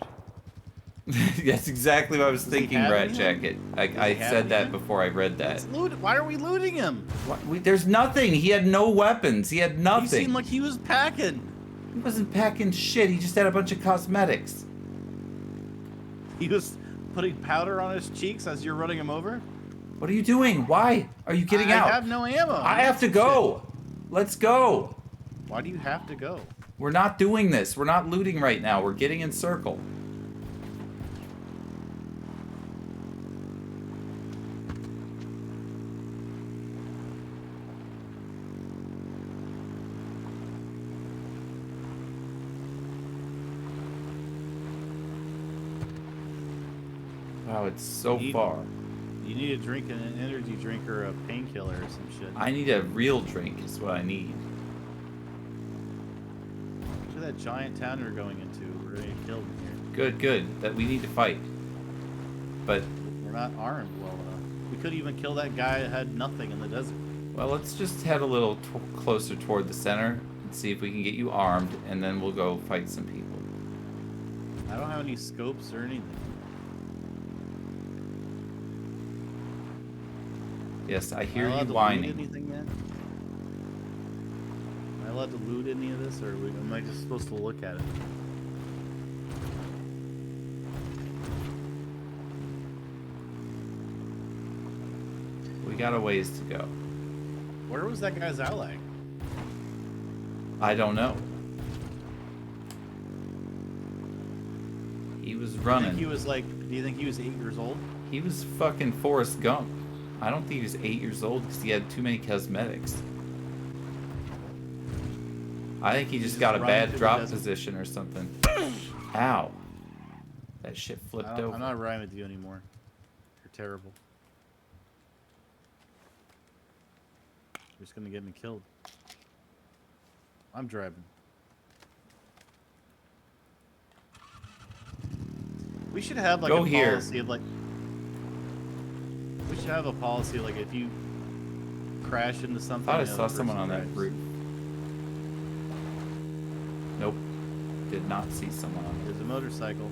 That's exactly what I was thinking, Rat Jacket. I said that before I read that. Why are we looting him? There's nothing. He had no weapons. He had nothing. He seemed like he was packing. He wasn't packing shit. He just had a bunch of cosmetics. He was putting powder on his cheeks as you're running him over? What are you doing? Why are you getting out? I have no ammo. I have to go. Let's go. Why do you have to go? We're not doing this. We're not looting right now. We're getting in circle. Wow, it's so far. You need to drink an energy drink or a painkiller or some shit. I need a real drink is what I need. Look at that giant town you're going into. We're gonna get killed in here. Good, good. That we need to fight. But we're not armed well enough. We could even kill that guy that had nothing in the desert. Well, let's just head a little closer toward the center and see if we can get you armed, and then we'll go fight some people. I don't have any scopes or anything. Yes, I hear you whining. Anything yet? Am I allowed to loot any of this, or am I just supposed to look at it? We got a ways to go. Where was that guy's ally? I don't know. He was running. Do you think he was 8 years old? He was fucking Forrest Gump. I don't think he was 8 years old because he had too many cosmetics. I think he just got a bad drop position or something. Ow. That shit flipped over. I'm not riding with you anymore. You're terrible. You're just gonna get me killed. I'm driving. We should have like a policy of like. We should have a policy like if you crash into something. I thought I saw someone on that roof. Nope. Did not see someone on there. There's a motorcycle.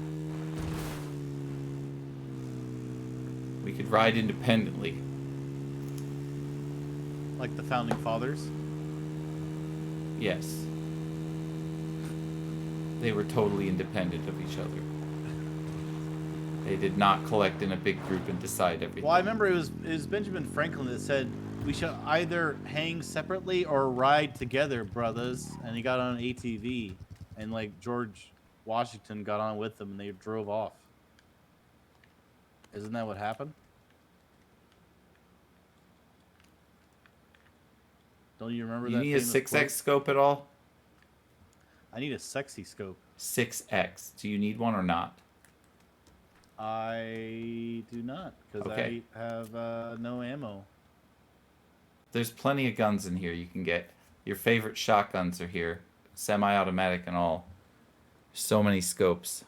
We could ride independently. Like the founding fathers? Yes. They were totally independent of each other. They did not collect in a big group and decide everything. Well, I remember it was Benjamin Franklin that said We should either hang separately or ride together, brothers. And he got on an ATV, and like George Washington got on with him, and they drove off. Isn't that what happened? Don't you remember You that need a famous 6x quote? scope at all? I need a sexy scope. 6x. Do you need one or not? I do not, because Okay. I have no ammo. There's plenty of guns in here you can get. Your favorite shotguns are here. Semi-automatic and all. So many scopes.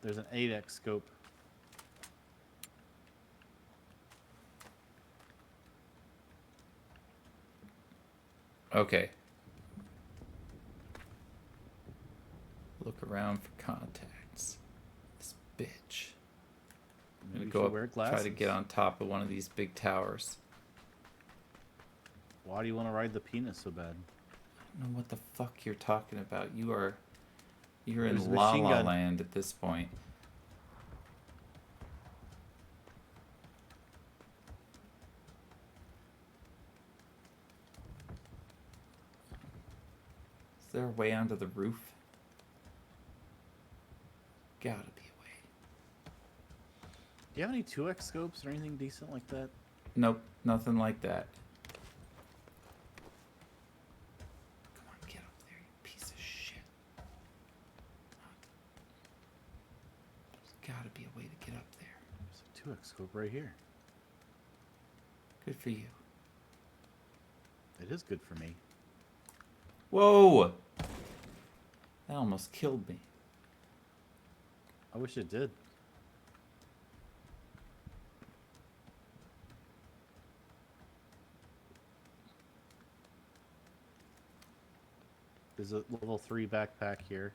There's an 8x scope. Okay. Look around for contacts. This bitch. I'm gonna go up, try to get on top of one of these big towers. Why do you want to ride the penis so bad? I don't know what the fuck you're talking about. You're There's in a La machine La gun. Land at this point. Is there a way onto the roof? Gotta be a way. Do you have any 2x scopes or anything decent like that? Nope, nothing like that. Come on, get up there, you piece of shit. There's gotta be a way to get up there. There's a 2x scope right here. Good for you. It is good for me. Whoa! That almost killed me. I wish it did. There's a level 3 backpack here.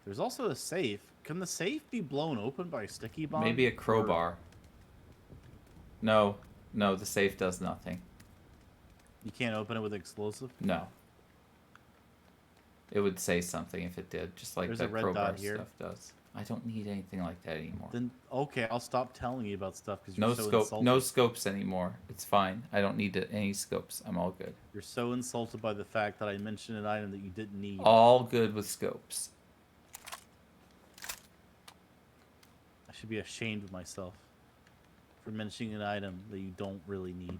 There's also a safe. Can the safe be blown open by a sticky bomb? Maybe a crowbar. No, no, the safe does nothing. You can't open it with explosive? No. It would say something if it did, just like There's that a red crowbar dot here. stuff does. I don't need anything like that anymore. Then okay, I'll stop telling you about stuff because you're No so scope, insulted. no scopes anymore. It's fine. I don't need any scopes. I'm all good. You're so insulted by the fact that I mentioned an item that you didn't need. All good with scopes. I should be ashamed of myself for mentioning an item that you don't really need.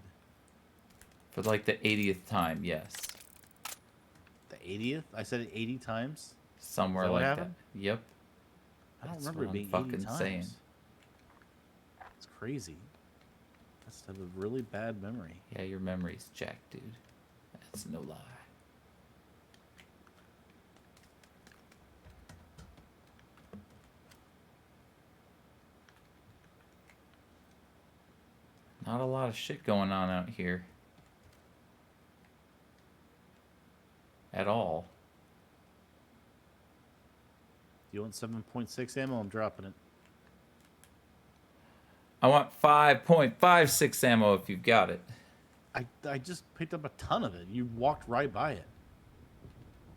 For like the 80th time, yes. The 80th? I said it 80 times? Somewhere Is that what like happened? that. Yep. I don't That's remember it what being I'm 80 fucking times. saying. It's crazy. I just have a really bad memory. Yeah, your memory's jacked, dude. That's no lie. Not a lot of shit going on out here. At all. You want 7.6 ammo? I'm dropping it. I want 5.56 ammo if you've got it. I just picked up a ton of it. You walked right by it.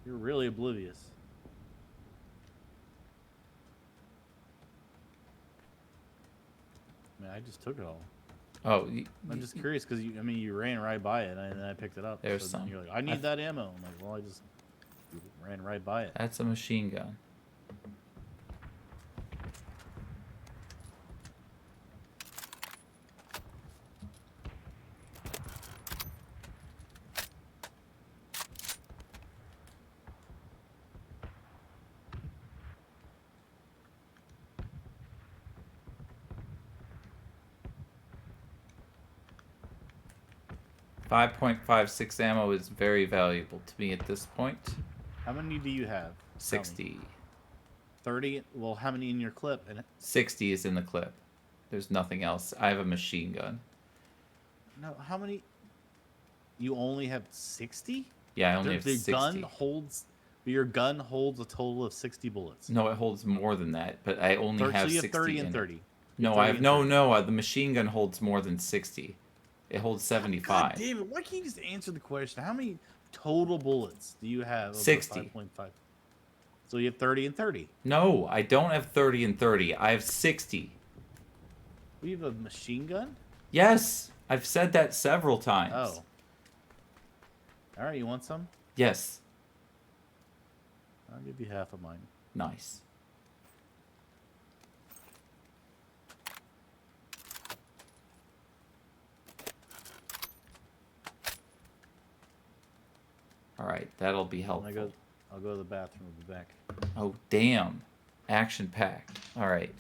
You're really oblivious. Man, I just took it all. Oh, I'm just curious because you ran right by it and I picked it up. There's so some. then you're like, I need that ammo. I'm like, well, I just ran right by it. that's a machine gun. .56 ammo is very valuable to me at this point. How many do you have? 60. 30? Well, how many in your clip? And 60 is in the clip. There's nothing else. I have a machine gun. no, how many? You only have 60? Yeah, I only have 60. Your gun holds a total of 60 bullets. No, it holds more than that, but I only have 60. So you have 30 and in 30. It. No, I have no. The machine gun holds more than 60. It holds 75. God damn it! Why can't you just answer the question? How many total bullets do you have? Over 60. 5.5. So you have 30 and 30. No, I don't have 30 and 30. I have 60. We have a machine gun? Yes, I've said that several times. Oh. Alright, you want some? Yes. I'll give you half of mine. Nice. Alright, that'll be helpful. I'll go to the bathroom. We'll be back. Oh, damn. Action-packed. Alright.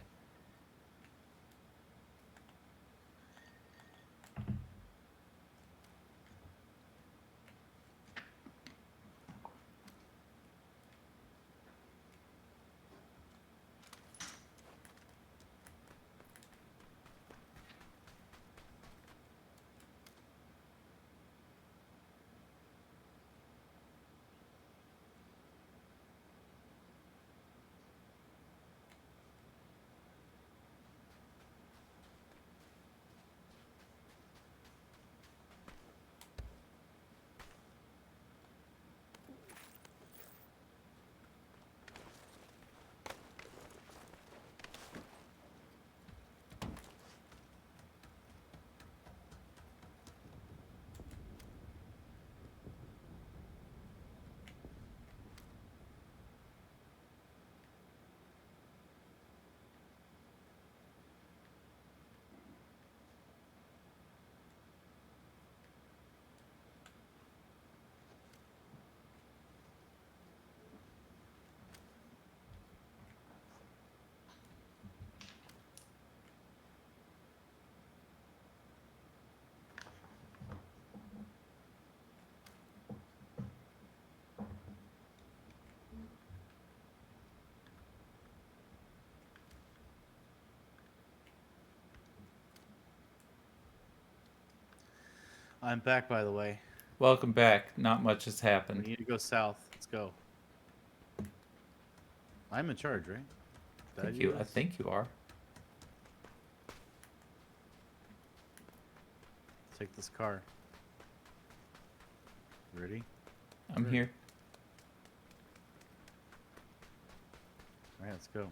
I'm back, by the way. Welcome back. Not much has We happened. need to go south. Let's go. I'm in charge, right? I think you are. Take this car. Ready? I'm Sure. here. Alright, let's go.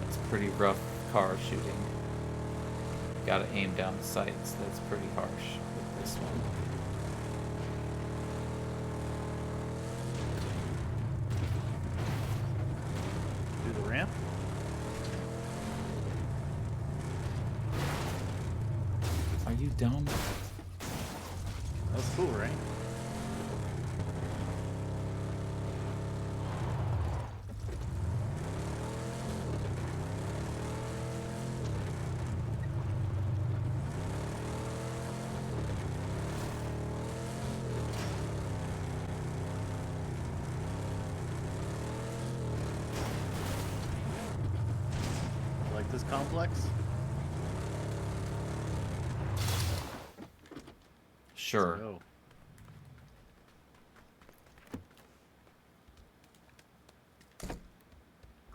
That's pretty rough car shooting. Gotta aim down the sights. That's pretty harsh with this one. Do the ramp? Are you dumb? That was cool, right? Like this complex? Sure. Let's go.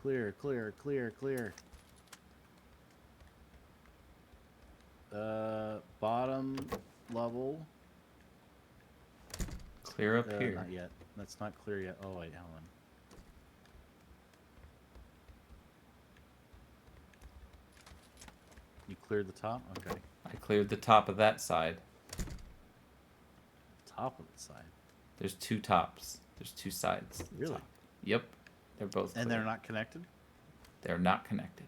Clear, clear, clear, clear. Bottom level. Clear up here. Not yet. That's not clear yet. Oh wait, hold on. You cleared the top? Okay. I cleared the top of that side. Top of the side. There's two tops. There's two sides. to the Really? top. Yep. They're both And clear. they're not connected? They're not connected.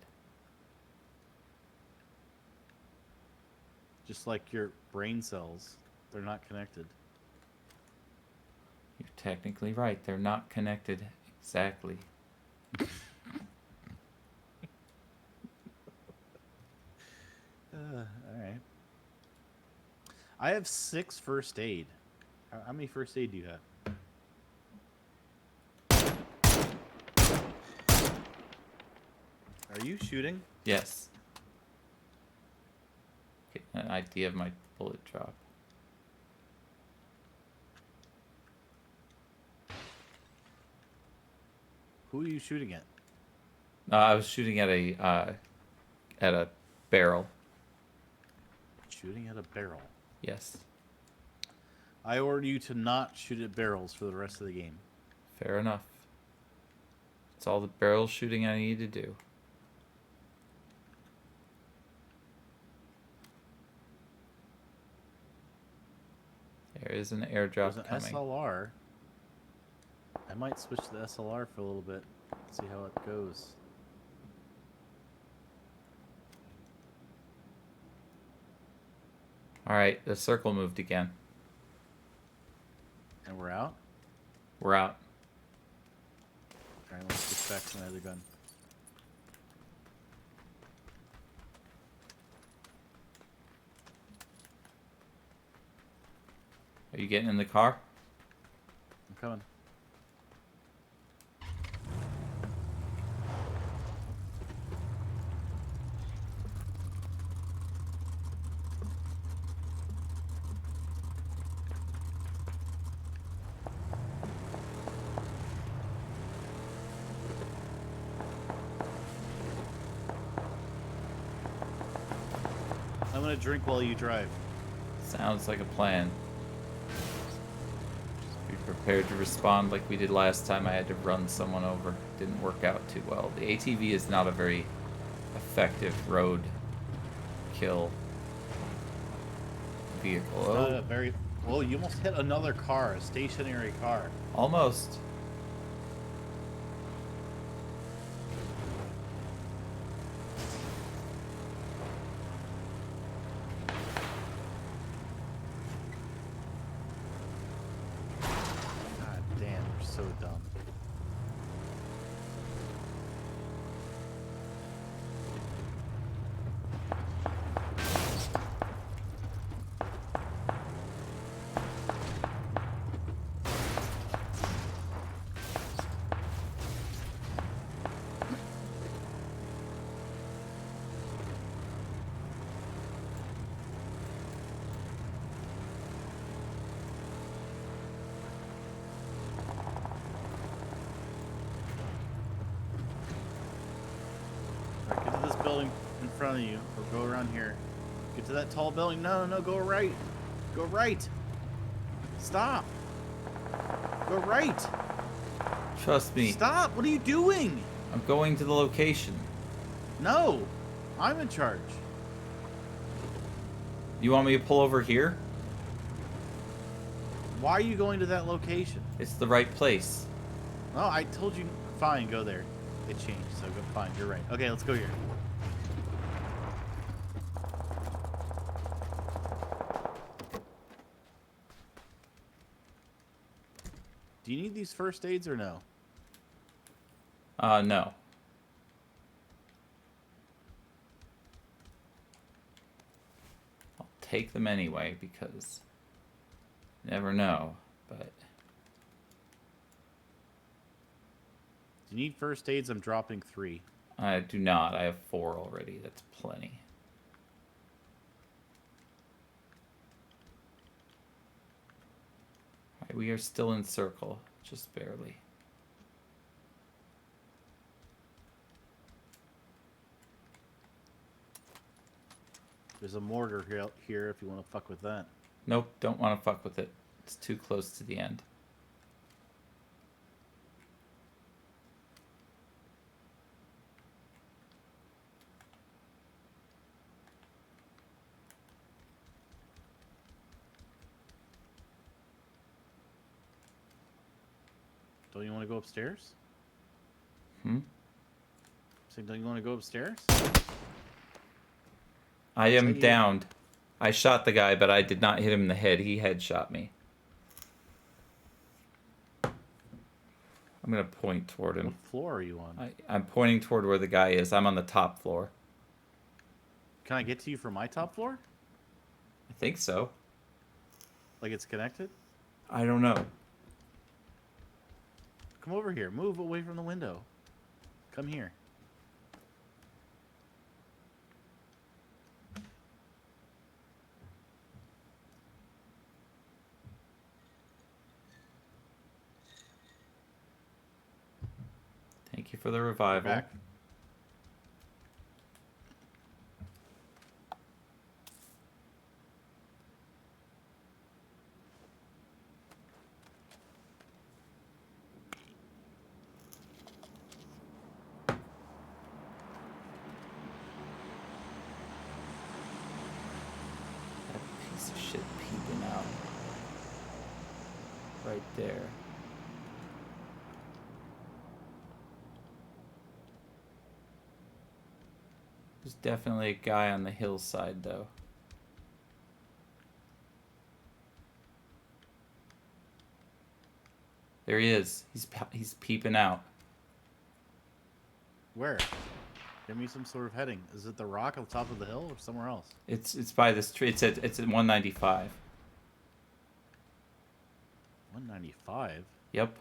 Just like your brain cells. They're not connected. You're technically right. They're not connected exactly. Alright. I have 6 first aid. How many first aid do you have? Are you shooting? Yes. Get an idea of my bullet drop. Who are you shooting at? I was shooting at a barrel. Shooting at a barrel. Yes. I order you to not shoot at barrels for the rest of the game. Fair enough. It's all the barrel shooting I need to do. There is an airdrop There's an coming. SLR. I might switch to the SLR for a little bit. See how it goes. Alright, the circle moved again. And we're out? We're out. Alright, let's switch back to my other gun. Are you getting in the car? I'm coming. I'm gonna drink while you drive. Sounds like a plan. Just be prepared to respond like we did last time. I had to run someone over. Didn't work out too well. The ATV is not a very effective road kill vehicle. It's not a very... Whoa, you almost hit another car, a stationary car. Almost. God damn, you're so dumb. Alright, get to this building in front of you, or go around here. Get to that tall building. No, no, go right. Go right. Stop. Go right. Trust me. Stop. What are you doing? I'm going to the location. No. I'm in charge. You want me to pull over here? Why are you going to that location? It's the right place. No, I told you. Fine, go there. It changed, so go. Fine, you're right. Okay, let's go here. Do you need these first aids or no? No. I'll take them anyway because you never know, but Do you need first aids? I'm dropping 3. I do not. I have 4 already. That's plenty. Alright, we are still in circle, just barely. There's a mortar here if you want to fuck with that. Nope, don't want to fuck with it. It's too close to the end. Don't you want to go upstairs? Hmm? Saying, don't you want to go upstairs? I am Say you- downed. I shot the guy, but I did not hit him in the head. He headshot me. I'm going to point toward him. What floor are you on? I'm pointing toward where the guy is. I'm on the top floor. Can I get to you from my top floor? I think so. Like it's connected? I don't know. Come over here. Move away from the window. Come here. Thank you for the revival. Back. piece of shit peeping out. Right there. There's definitely a guy on the hillside, though. There he is. He's peeping out. Where? Give me some sort of heading. Is it the rock on the top of the hill or somewhere else? It's by this tree. It's at 195. 195? Yep.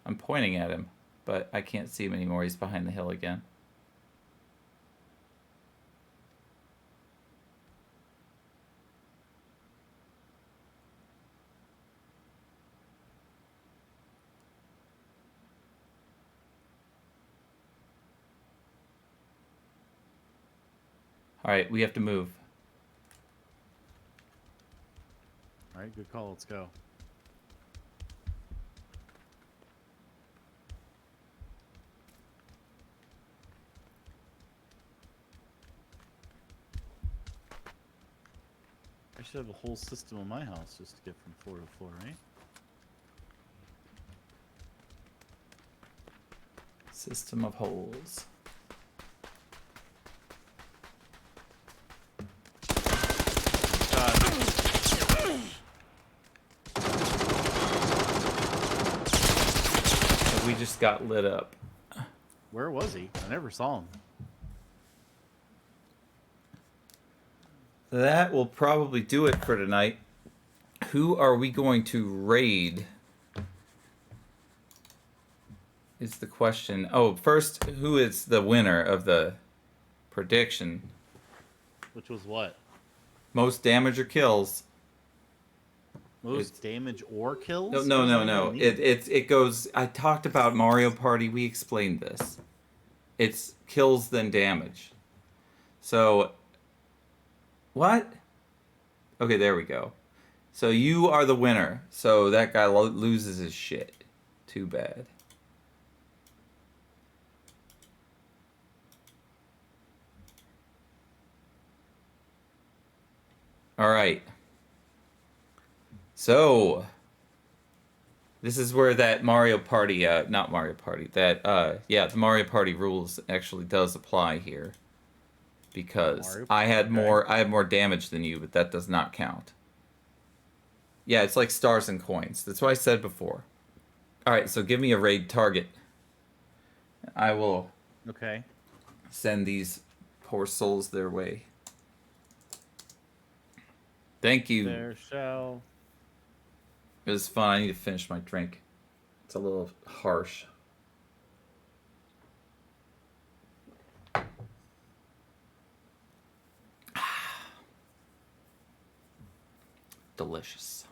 I'm pointing at him, but I can't see him anymore. He's behind the hill again. All right, we have to move. All right, good call. Let's go. I should have a whole system on my house just to get from floor to floor, right? System of holes. We just got lit up. Where was he? I never saw him. That will probably do it for tonight. Who are we going to raid? Is the question. Oh, first, who is the winner of the prediction? Which was what? Most damage or kills? Most damage or kills? No. It goes. I talked about Mario Party. We explained this. It's kills then damage. So, what? Okay, there we go. So you are the winner. So that guy loses his shit. Too bad. All right. So, this is where that Mario Party, not Mario Party, that, yeah, the Mario Party rules actually does apply here. Because I had more damage than you, but that does not count. Yeah, it's like stars and coins. That's what I said before. Alright, so give me a raid target. I will send these poor souls their way. Thank you. There shall. It was fun. I need to finish my drink. It's a little harsh. Delicious.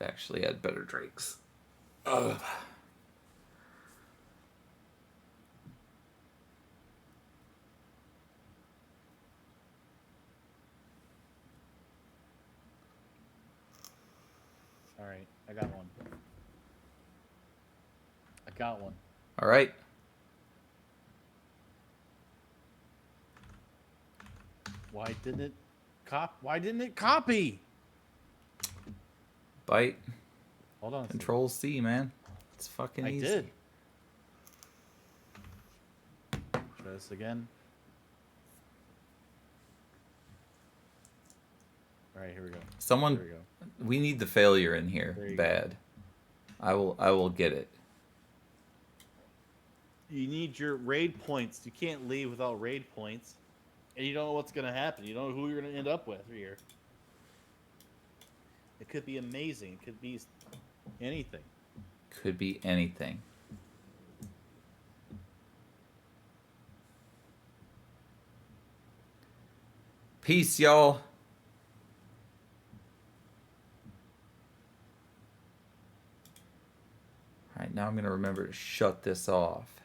I've actually had better drinks. Ugh. All right, I got one. All right. Why didn't it copy? Bite. Hold on. Control C, man. It's fucking easy. I did. Try this again. All right, here we go. Someone. We need the failure in here. Bad. I will get it. You need your raid points. You can't leave without raid points. And you don't know what's going to happen. You don't know who you're going to end up with here. It could be amazing. It could be anything. Could be anything. Peace, y'all. Alright, now I'm going to remember to shut this off.